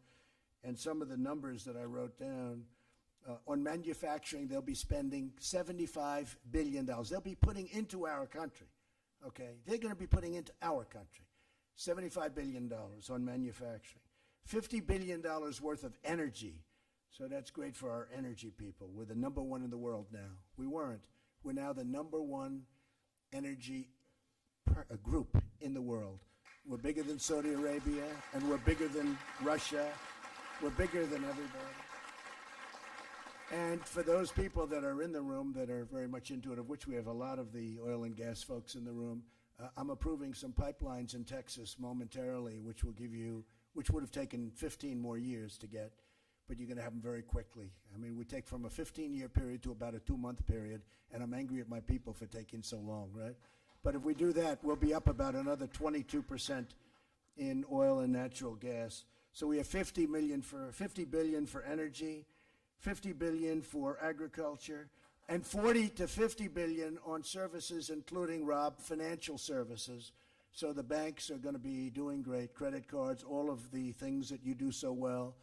And some of the numbers that I wrote down, on manufacturing, they'll be spending $75 billion. They'll be putting into our country, okay? They're going to be putting into our country $75 billion on manufacturing. $50 billion worth of energy. So that's great for our energy people. We're the number one in the world now. We weren't. We're now the number one energy group in the world. We're bigger than Saudi Arabia, and we're bigger than Russia. We're bigger than everybody. And for those people that are in the room that are very much into it, of which we have a lot of the oil and gas folks in the room, I'm approving some pipelines in Texas momentarily, which would have taken 15 more years to get, but you're going to have them very quickly. I mean, we take from a 15-year period to about a 2-month period, and I'm angry at my people for taking so long, right? But if we do that, we'll be up about another 22% in oil and natural gas. So we have $50 billion for energy, $50 billion for agriculture, and $40 to $50 billion on services, including, Rob, financial services. So the banks are going to be doing great, credit cards, all of the things that you do so well.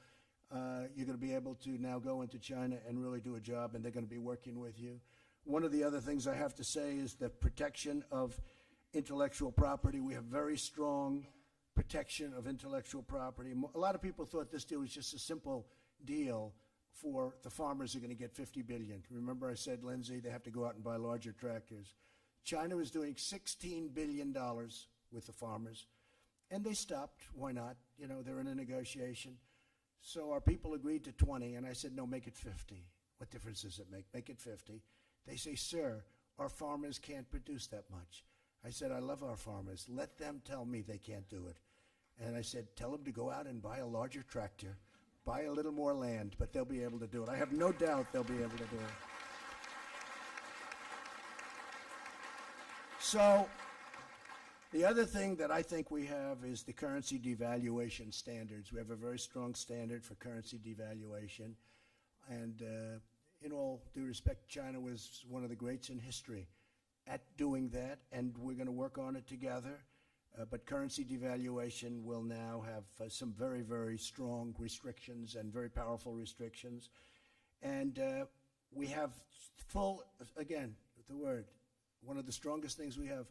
You're going to be able to now go into China and really do a job, and they're going to be working with you. One of the other things I have to say is the protection of intellectual property. We have very strong protection of intellectual property. A lot of people thought this deal was just a simple deal for the farmers who are going to get $50 billion. Remember I said, Lindsay, they have to go out and buy larger tractors. China was doing $16 billion with the farmers, and they stopped. Why not? They're in a negotiation. So our people agreed to 20, and I said, no, make it 50. What difference does it make? Make it 50. They say, sir, our farmers can't produce that much. I said, I love our farmers. Let them tell me they can't do it. And I said, tell them to go out and buy a larger tractor, buy a little more land, but they'll be able to do it. I have no doubt they'll be able to do it. So the other thing that I think we have is the currency devaluation standards. We have a very strong standard for currency devaluation. And in all due respect, China was one of the greats in history at doing that, and we're going to work on it together. But currency devaluation will now have some very, very strong restrictions and very powerful restrictions. And we have full, again, the word, one of the strongest things we have,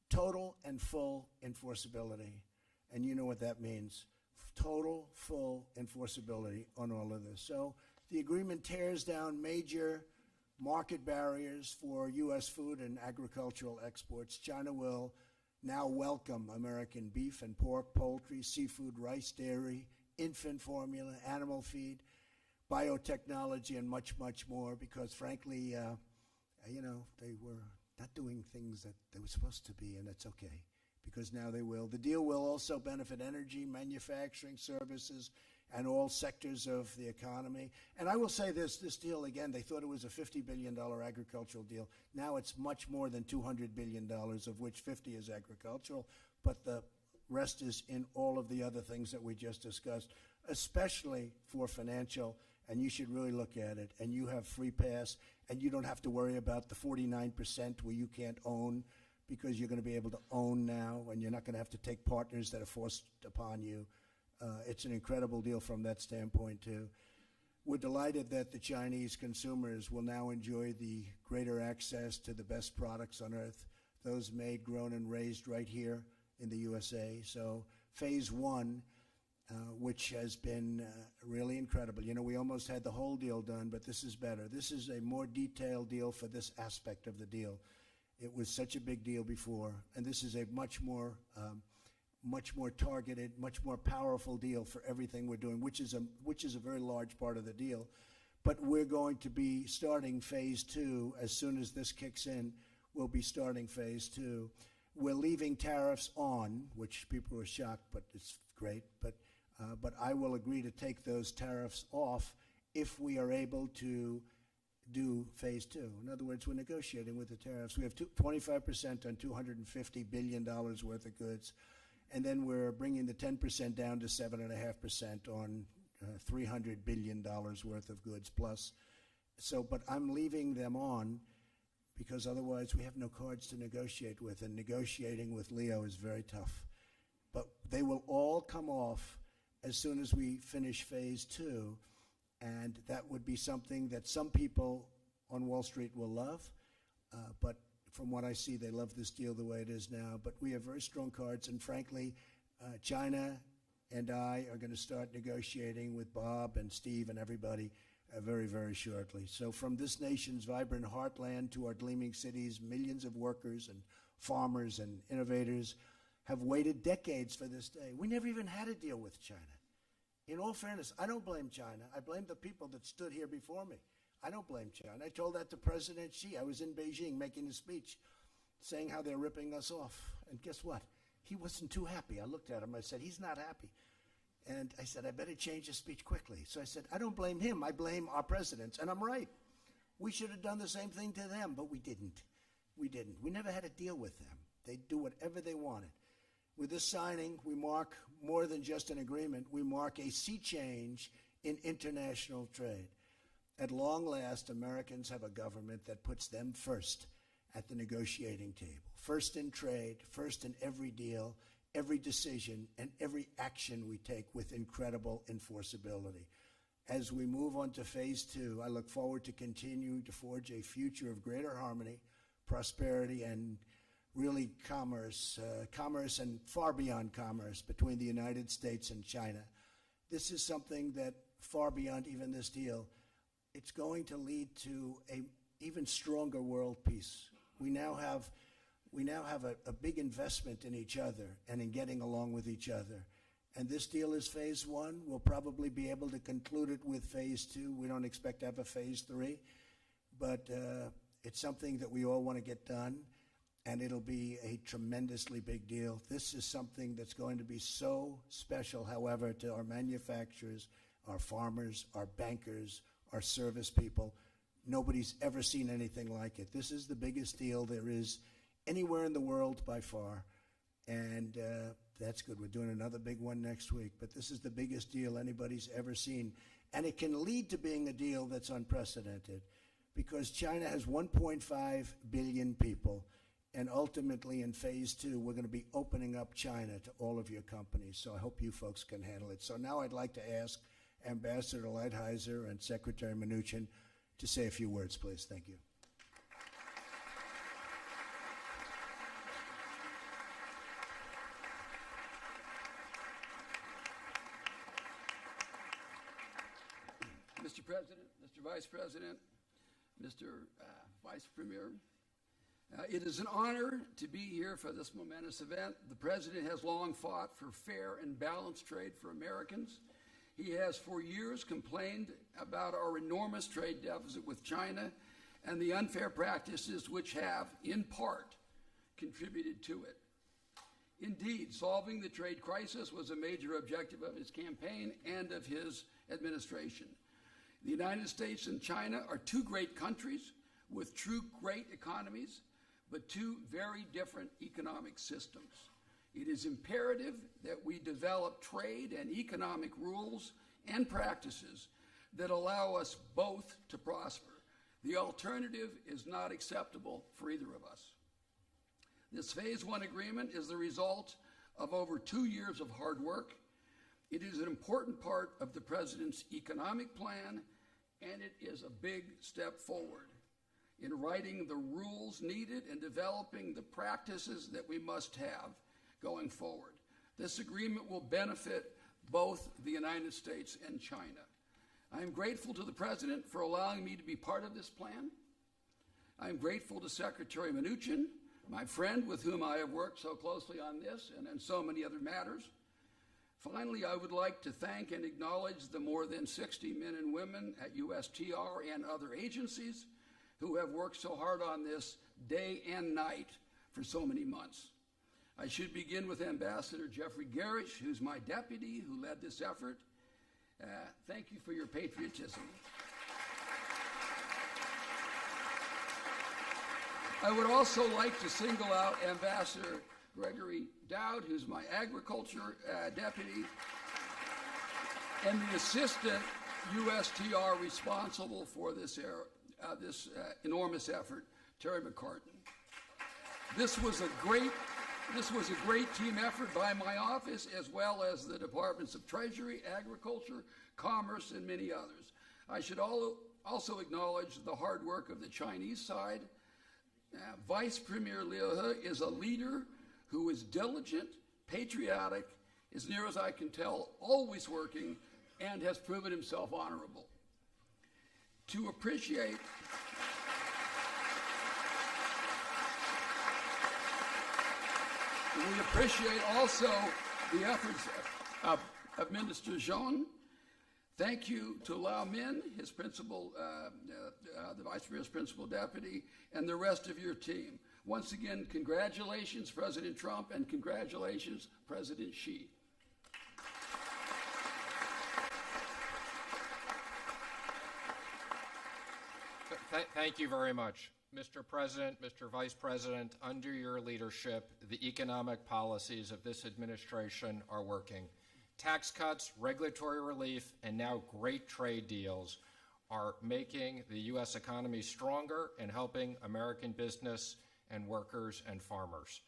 total and full enforceability. And you know what that means. Total, full enforceability on all of this. So the agreement tears down major market barriers for U.S. food and agricultural exports. China will now welcome American beef and pork, poultry, seafood, rice, dairy, infant formula, animal feed, biotechnology, and much, much more because, frankly, they were not doing things that they were supposed to be, and that's okay because now they will. The deal will also benefit energy, manufacturing, services, and all sectors of the economy. And I will say this deal, again, they thought it was a $50 billion agricultural deal. Now it's much more than $200 billion, of which 50 is agricultural, but the rest is in all of the other things that we just discussed, especially for financial, and you should really look at it. And you have free pass, and you don't have to worry about the 49% where you can't own because you're going to be able to own now, and you're not going to have to take partners that are forced upon you. It's an incredible deal from that standpoint, too. We're delighted that the Chinese consumers will now enjoy the greater access to the best products on earth, those made, grown, and raised right here in the USA. So phase one, which has been really incredible. You know, we almost had the whole deal done, but this is better. This is a more detailed deal for this aspect of the deal. It was such a big deal before, and this is a much more targeted, much more powerful deal for everything we're doing, which is a very large part of the deal. But we're going to be starting phase two as soon as this kicks in. We'll be starting phase two. We're leaving tariffs on, which people were shocked, but it's great. But I will agree to take those tariffs off if we are able to do phase two. In other words, we're negotiating with the tariffs. We have 25% on $250 billion worth of goods. And then we're bringing the 10% down to 7.5% on $300 billion worth of goods plus. So, but I'm leaving them on because otherwise we have no cards to negotiate with, and negotiating with Leo is very tough. But they will all come off as soon as we finish phase two, and that would be something that some people on Wall Street will love, but from what I see, they love this deal the way it is now. But we have very strong cards, and frankly, China and I are going to start negotiating with Bob and Steve and everybody very, very shortly. So from this nation's vibrant heartland to our gleaming cities, millions of workers and farmers and innovators have waited decades for this day. We never even had a deal with China. In all fairness, I don't blame China. I blame the people that stood here before me. I don't blame China. I told that to President Xi. I was in Beijing making a speech saying how they're ripping us off. And guess what? He wasn't too happy. I looked at him. I said, he's not happy. And I said, I better change the speech quickly. So I said, I don't blame him. I blame our presidents. And I'm right. We should have done the same thing to them, but we didn't. We didn't. We never had to deal with them. They'd do whatever they wanted. With this signing, we mark more than just an agreement. We mark a sea change in international trade. At long last, Americans have a government that puts them first at the negotiating table. First in trade, first in every deal, every decision, and every action we take with incredible enforceability. As we move on to phase two, I look forward to continuing to forge a future of greater harmony, prosperity, and really commerce and far beyond commerce between the United States and China. This is something that far beyond even this deal, it's going to lead to an even stronger world peace. We now have a big investment in each other and in getting along with each other. And this deal is phase one. We'll probably be able to conclude it with phase two. We don't expect to have a phase three, but it's something that we all want to get done, and it'll be a tremendously big deal. This is something that's going to be so special, however, to our manufacturers, our farmers, our bankers, our service people. Nobody's ever seen anything like it. This is the biggest deal there is anywhere in the world by far, and that's good. We're doing another big one next week, but this is the biggest deal anybody's ever seen, and it can lead to being a deal that's unprecedented because China has 1.5 billion people, and ultimately in phase two, we're going to be opening up China to all of your companies, so I hope you folks can handle it. So now I'd like to ask Ambassador Lighthizer and Secretary Mnuchin to say a few words, please. Thank you. Mr. President, Mr. Vice President, Mr. Vice Premier, it is an honor to be here for this momentous event. The President has long fought for fair and balanced trade for Americans. He has for years complained about our enormous trade deficit with China and the unfair practices which have, in part, contributed to it. Indeed, solving the trade crisis was a major objective of his campaign and of his administration. The United States and China are two great countries with true great economies, but two very different economic systems. It is imperative that we develop trade and economic rules and practices that allow us both to prosper. The alternative is not acceptable for either of us. This phase one agreement is the result of over 2 years of hard work. It is an important part of the President's economic plan and it is a big step forward in writing the rules needed and developing the practices that we must have going forward. This agreement will benefit both the United States and China. I am grateful to the President for allowing me to be part of this plan. I am grateful to Secretary Mnuchin, my friend with whom I have worked so closely on this and so many other matters. Finally, I would like to thank and acknowledge the more than 60 men and women at USTR and other agencies who have worked so hard on this day and night for so many months. I should begin with Ambassador Jeffrey Garish, who's my deputy, who led this effort. Thank you for your patriotism. I would also like to single out Ambassador Gregory Dowd, who's my agriculture deputy, and the assistant USTR responsible for this enormous effort, Terry McCartan. This was a great team effort by my office, as well as the Departments of Treasury, Agriculture, Commerce, and many others. I should also acknowledge the hard work of the Chinese side. Vice Premier Liu He is a leader who is diligent, patriotic, as near as I can tell, always working, and has proven himself honorable. We appreciate also the efforts of Minister Zhang. Thank you to Lau Min, his principal, the Vice Premier's principal deputy, and the rest of your team. Once again, congratulations, President Trump, and congratulations, President Xi. Thank you very much. Mr. President, Mr. Vice President, under your leadership, the economic policies of this administration are working. Tax cuts, regulatory relief, and now great trade deals are making the U.S. economy stronger and helping American business and workers and farmers.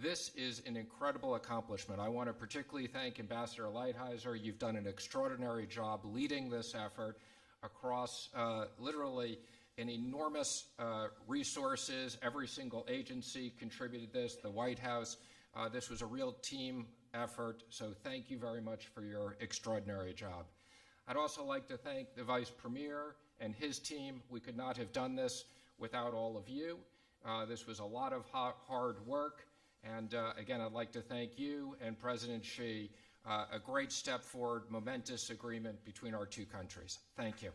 This is an incredible accomplishment. I want to particularly thank Ambassador Lighthizer. You've done an extraordinary job leading this effort across literally an enormous resources. Every single agency contributed this, the White House. This was a real team effort, so thank you very much for your extraordinary job. I'd also like to thank the Vice Premier and his team. We could not have done this without all of you. This was a lot of hard work, and again, I'd like to thank you and President Xi. A great step forward, momentous agreement between our two countries. Thank you.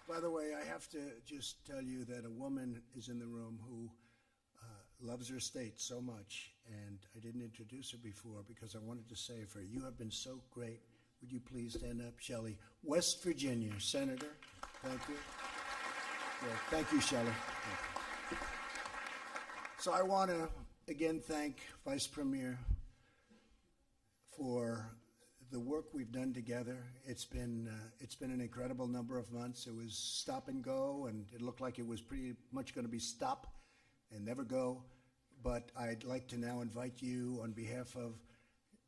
By the way, I have to just tell you that a woman is in the room who loves her state so much, and I didn't introduce her before because I wanted to say for her, you have been so great. Would you please stand up, Shelley? West Virginia Senator, thank you. Yeah, thank you, Shelley. So I want to again thank Vice Premier for the work we've done together. It's been an incredible number of months. It was stop and go, and it looked like it was pretty much going to be stop and never go. But I'd like to now invite you on behalf of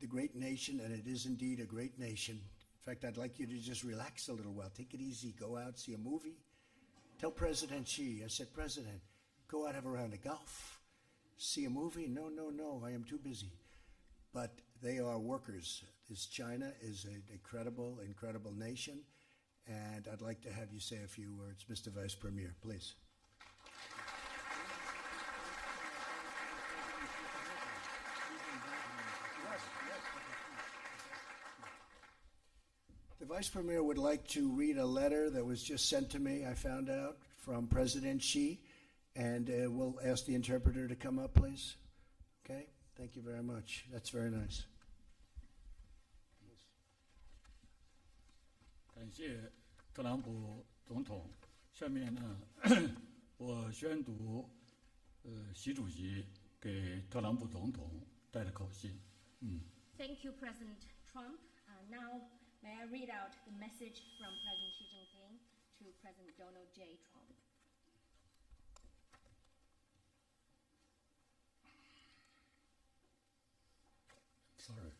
the great nation, and it is indeed a great nation. In fact, I'd like you to just relax a little while. Take it easy. Go out, see a movie. Tell President Xi, I said, President, go out, have a round of golf. See a movie? No, I am too busy. But they are workers. This China is an incredible, incredible nation, and I'd like to have you say a few words. Mr. Vice Premier, please. The Vice Premier would like to read a letter that was just sent to me, I found out, from President Xi, and we'll ask the interpreter to come up, please. Okay? Thank you very much. That's very nice. 感谢特朗普总统。下面呢，我宣读习主席给特朗普总统带的口信。Thank you, President Trump. Now, may I read out the message from President Xi Jinping to President Donald J. Trump. Sorry，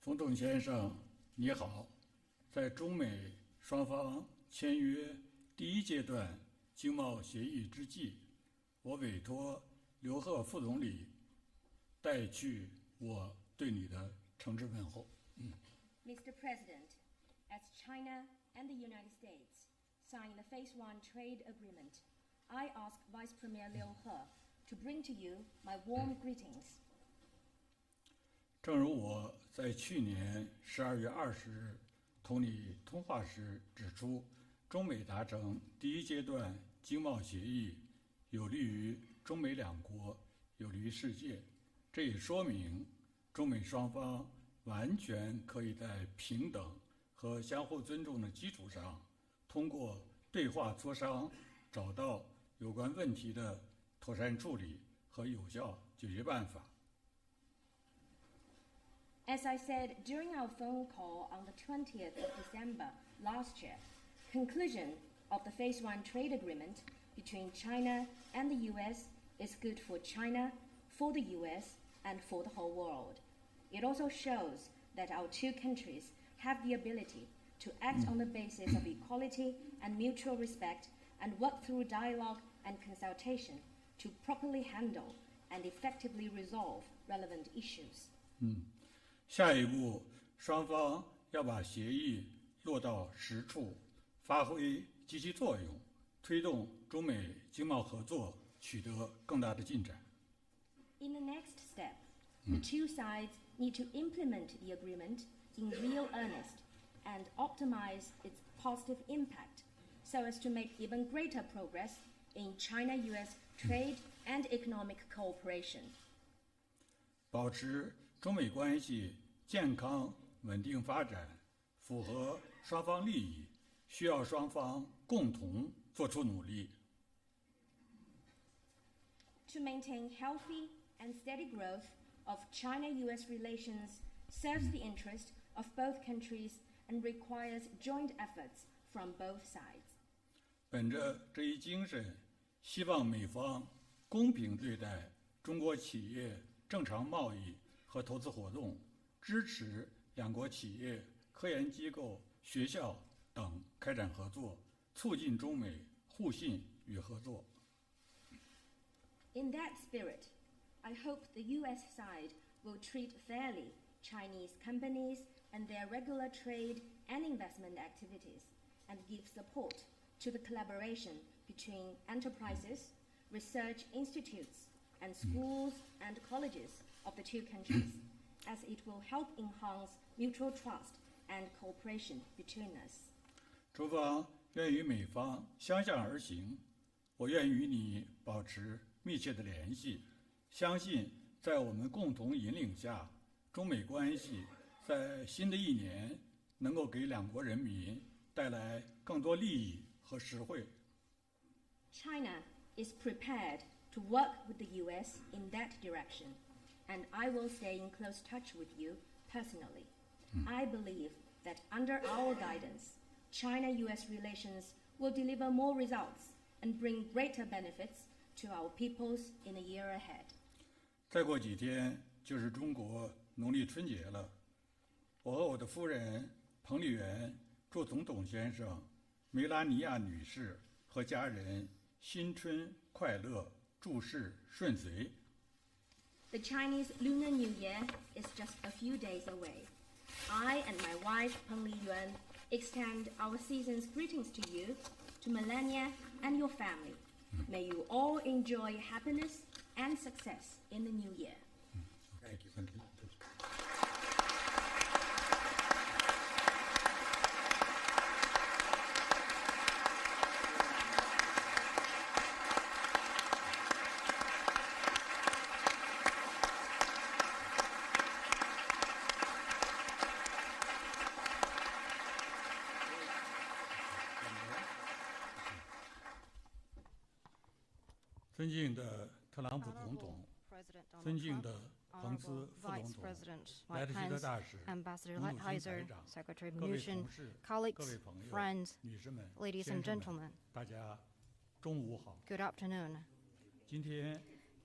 总统先生，你好。在中美双方签约第一阶段经贸协议之际，我委托刘鹤副总理带去我对你的诚挚问候。Mr. President, as China and the United States sign the Phase 1 trade agreement, I ask Vice Premier Liu He to bring to you my warm greetings. 正如我在去年12月20日同你通话时指出，中美达成第一阶段经贸协议，有利于中美两国，有利于世界。这也说明中美双方完全可以在平等和相互尊重的基础上，通过对话磋商，找到有关问题的妥善处理和有效解决办法。As I said during our phone call on the 20th of December last year, conclusion of the Phase 1 trade agreement between China and the US is good for China, for the US, and for the whole world. It also shows that our two countries have the ability to act on the basis of equality and mutual respect and work through dialogue and consultation to properly handle and effectively resolve relevant issues. 下一步，双方要把协议落到实处，发挥积极作用，推动中美经贸合作取得更大的进展。In the next step, the two sides need to implement the agreement in real earnest and optimize its positive impact so as to make even greater progress in China-US trade and economic cooperation. 保持中美关系健康稳定发展，符合双方利益，需要双方共同做出努力。To maintain healthy and steady growth of China-US relations serves the interest of both countries and requires joint efforts from both sides. 本着这一精神，希望美方公平对待中国企业正常贸易和投资活动，支持两国企业、科研机构、学校等开展合作，促进中美互信与合作。In that spirit, I hope the US side will treat fairly Chinese companies and their regular trade and investment activities and give support to the collaboration between enterprises, research institutes, and schools and colleges of the two countries, as it will help enhance mutual trust and cooperation between us. 中方愿与美方相向而行，我愿与你保持密切的联系，相信在我们共同引领下，中美关系在新的一年能够给两国人民带来更多利益和实惠。China is prepared to work with the US in that direction, and I will stay in close touch with you personally. I believe that under our guidance, China-US relations will deliver more results and bring greater benefits to our peoples in the year ahead. 再过几天就是中国农历春节了，我和我的夫人彭丽媛祝总统先生、梅拉尼亚女士和家人新春快乐，诸事顺遂。The Chinese Lunar New Year is just a few days away. I and my wife, Peng Liyuan, extend our season's greetings to you, to Melania and your family. May you all enjoy happiness and success in the new year. Thank you. Thank you. 尊敬的特朗普总统， President Donald 尊敬 Trump, 的彭斯 Honorable 副总 Vice 统， President 莱 Mike 特希德 Pence, 大使， Ambassador 姆努钦 Lighthizer, 台长， Secretary 各位 Mnuchin, 同事，各 colleagues, 位朋友， friends, 女士们， ladies 先 and 生们 gentlemen, 大家中午好。 good afternoon. 今天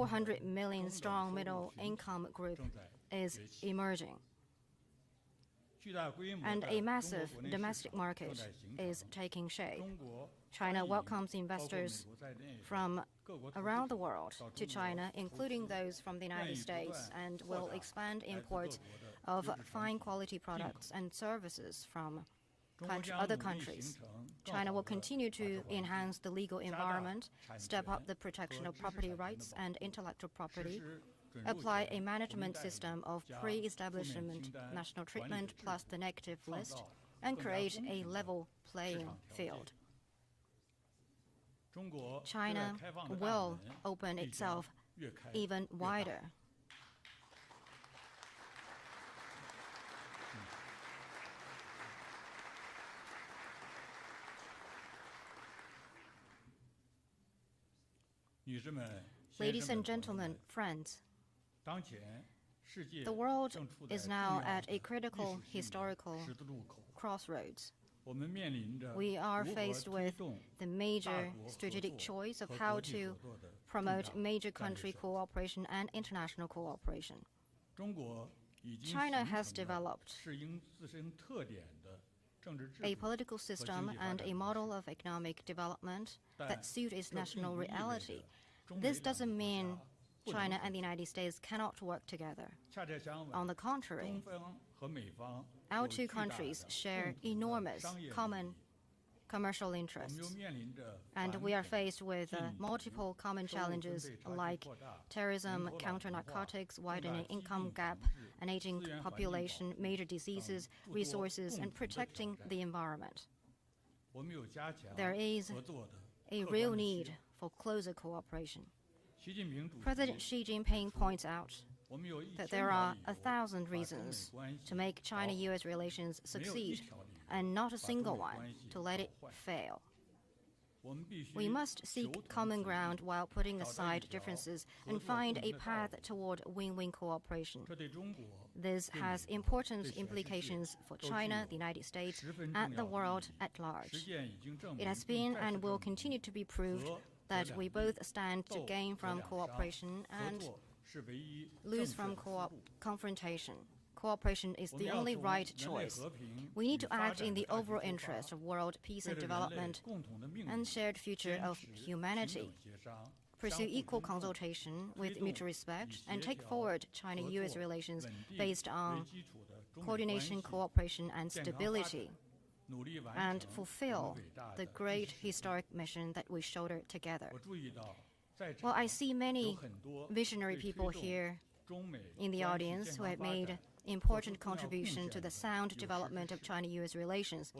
400 million strong middle income group is emerging. and a massive domestic market is taking shape. China welcomes investors from around the world to China, including those from the United States, and will expand import of fine quality products and services from other countries. China will continue to enhance the legal environment, step up the protection of property rights and intellectual property, apply a management system of pre-establishment national treatment plus the negative list, and create a level playing field. China will open itself even wider. Ladies and gentlemen, friends, the world is now at a critical historical crossroads. We are faced with the major strategic choice of how to promote major country cooperation and international cooperation. China has developed a political system and a model of economic development that suit its national reality. This doesn't mean China and the United States cannot work together. On the contrary, our two countries share enormous common commercial interests, and we are faced with multiple common challenges like terrorism, counter-narcotics, widening income gap, an aging population, major diseases, resources, and protecting the environment. There is a real need for closer cooperation. President Xi Jinping points out that there are 1,000 reasons to make China-US relations succeed, and not a single one to let it fail. We must seek common ground while putting aside differences and find a path toward win-win cooperation. This has important implications for China, the United States, and the world at large. It has been and will continue to be proved that we both stand to gain from cooperation and lose from confrontation. Cooperation is the only right choice. We need to act in the overall interest of world peace and development and shared future of humanity. Pursue equal consultation with mutual respect and take forward China-US relations based on coordination, cooperation, and stability, and fulfill the great historic mission that we shoulder together. Well, I see many visionary people here in the audience who have made important contribution to the sound development of China-US relations.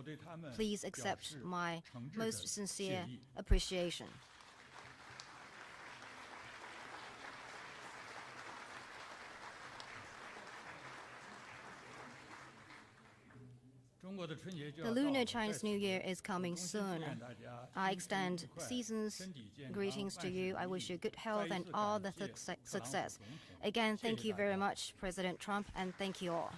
Please accept my most sincere appreciation. The Lunar Chinese New Year is coming soon. I extend season's greetings to you. I wish you good health and all the success. Again, thank you very much, President Trump, and thank you all.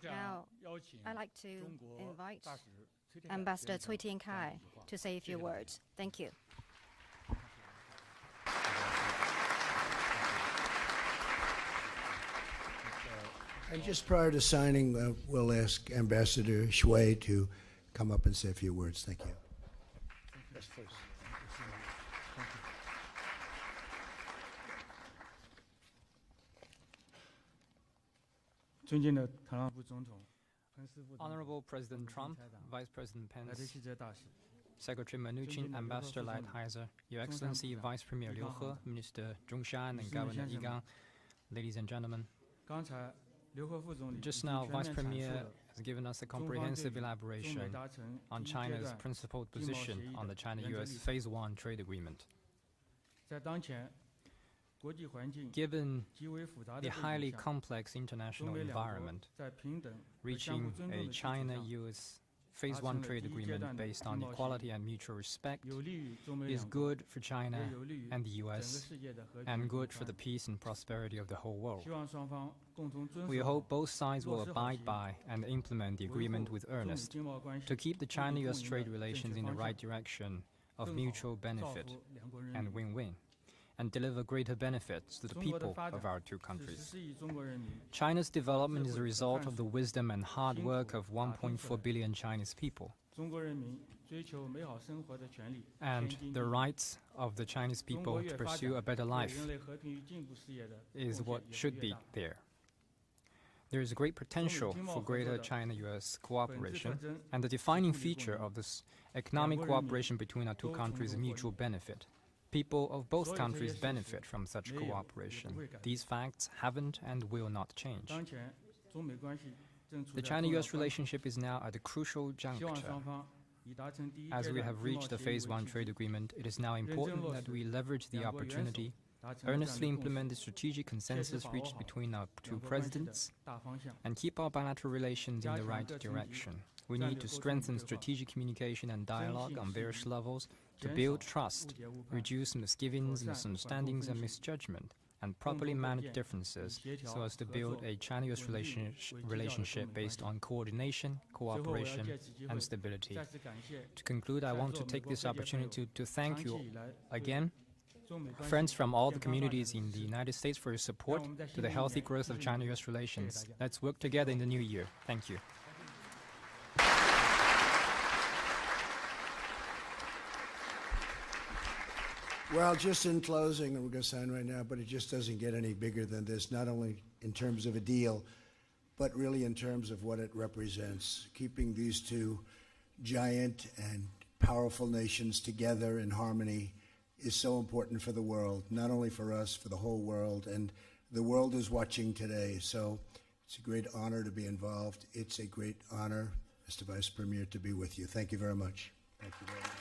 Now, I'd like to invite Ambassador Cui Tiankai to say a few words. Thank you. And just prior to signing, we'll ask Ambassador Shui to come up and say a few words. Thank you. Yes, please. 尊敬的特朗普总统， Honorable President Trump, Vice President Pence, Secretary Mnuchin, Ambassador Lighthizer, Your Excellency Vice Premier Liu He, Minister Zhongshan, and Governor Yi Gang, ladies and gentlemen. Just now, Vice Premier has given us a comprehensive elaboration on China's principled position on the China-US Phase 1 trade agreement. Given the highly complex international environment, reaching a China-US Phase 1 trade agreement based on equality and mutual respect is good for China and the US and good for the peace and prosperity of the whole world. We hope both sides will abide by and implement the agreement with earnest to keep the China-US trade relations in the right direction of mutual benefit and win-win, and deliver greater benefits to the people of our two countries. China's development is a result of the wisdom and hard work of 1.4 billion Chinese people. And the rights of the Chinese people to pursue a better life is what should be there. There is great potential for greater China-US cooperation, and the defining feature of this economic cooperation between our two countries is mutual benefit. People of both countries benefit from such cooperation. These facts haven't and will not change. The China-US relationship is now at a crucial juncture. As we have reached the Phase 1 trade agreement, it is now important that we leverage the opportunity, earnestly implement the strategic consensus reached between our two presidents, and keep our bilateral relations in the right direction. We need to strengthen strategic communication and dialogue on various levels to build trust, reduce misgivings, misunderstandings, and misjudgment, and properly manage differences so as to build a China-US relationship based on coordination, cooperation, and stability. To conclude, I want to take this opportunity to thank you again, friends from all the communities in the United States, for your support to the healthy growth of China-US relations. Let's work together in the new year. Thank you. Well, just in closing, and we're going to sign right now, but it just doesn't get any bigger than this, not only in terms of a deal, but really in terms of what it represents. Keeping these two giant and powerful nations together in harmony is so important for the world, not only for us, for the whole world. And the world is watching today, so it's a great honor to be involved. It's a great honor, Mr. Vice Premier, to be with you. Thank you very much. Thank you very much.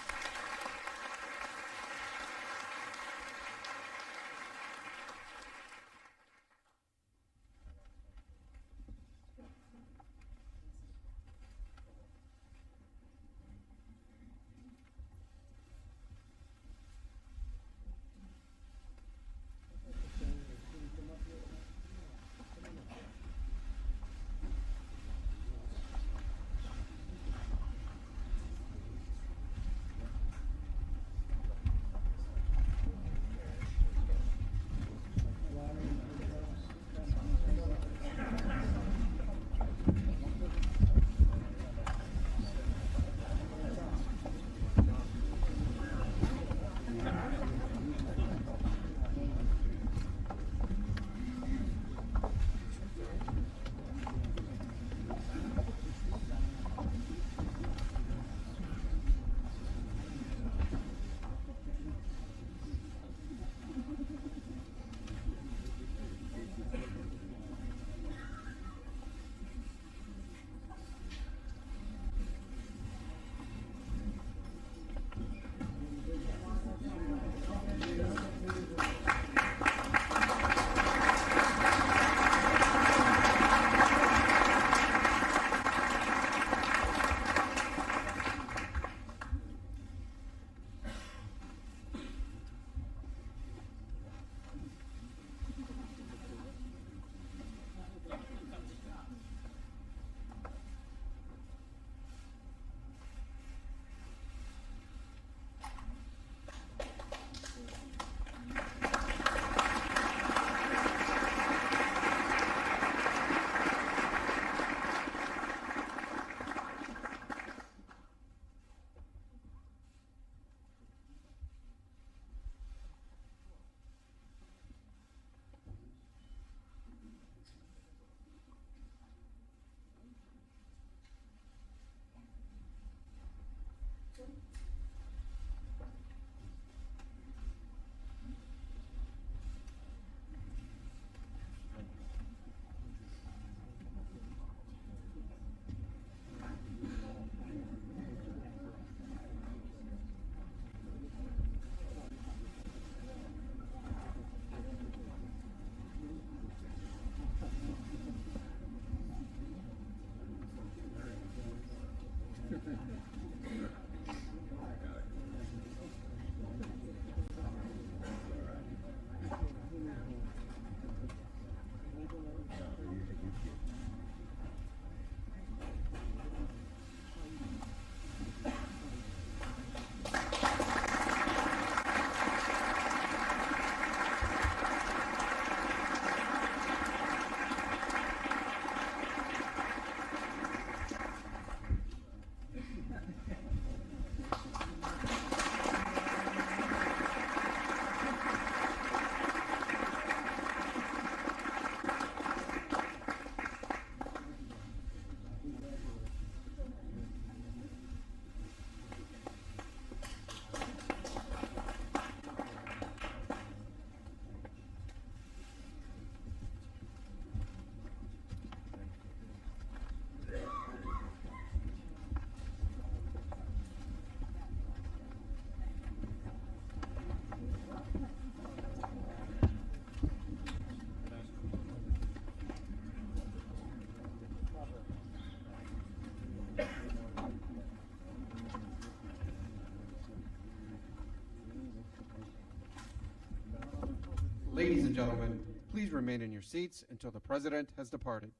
Ladies and gentlemen, please remain in your seats until the President has departed.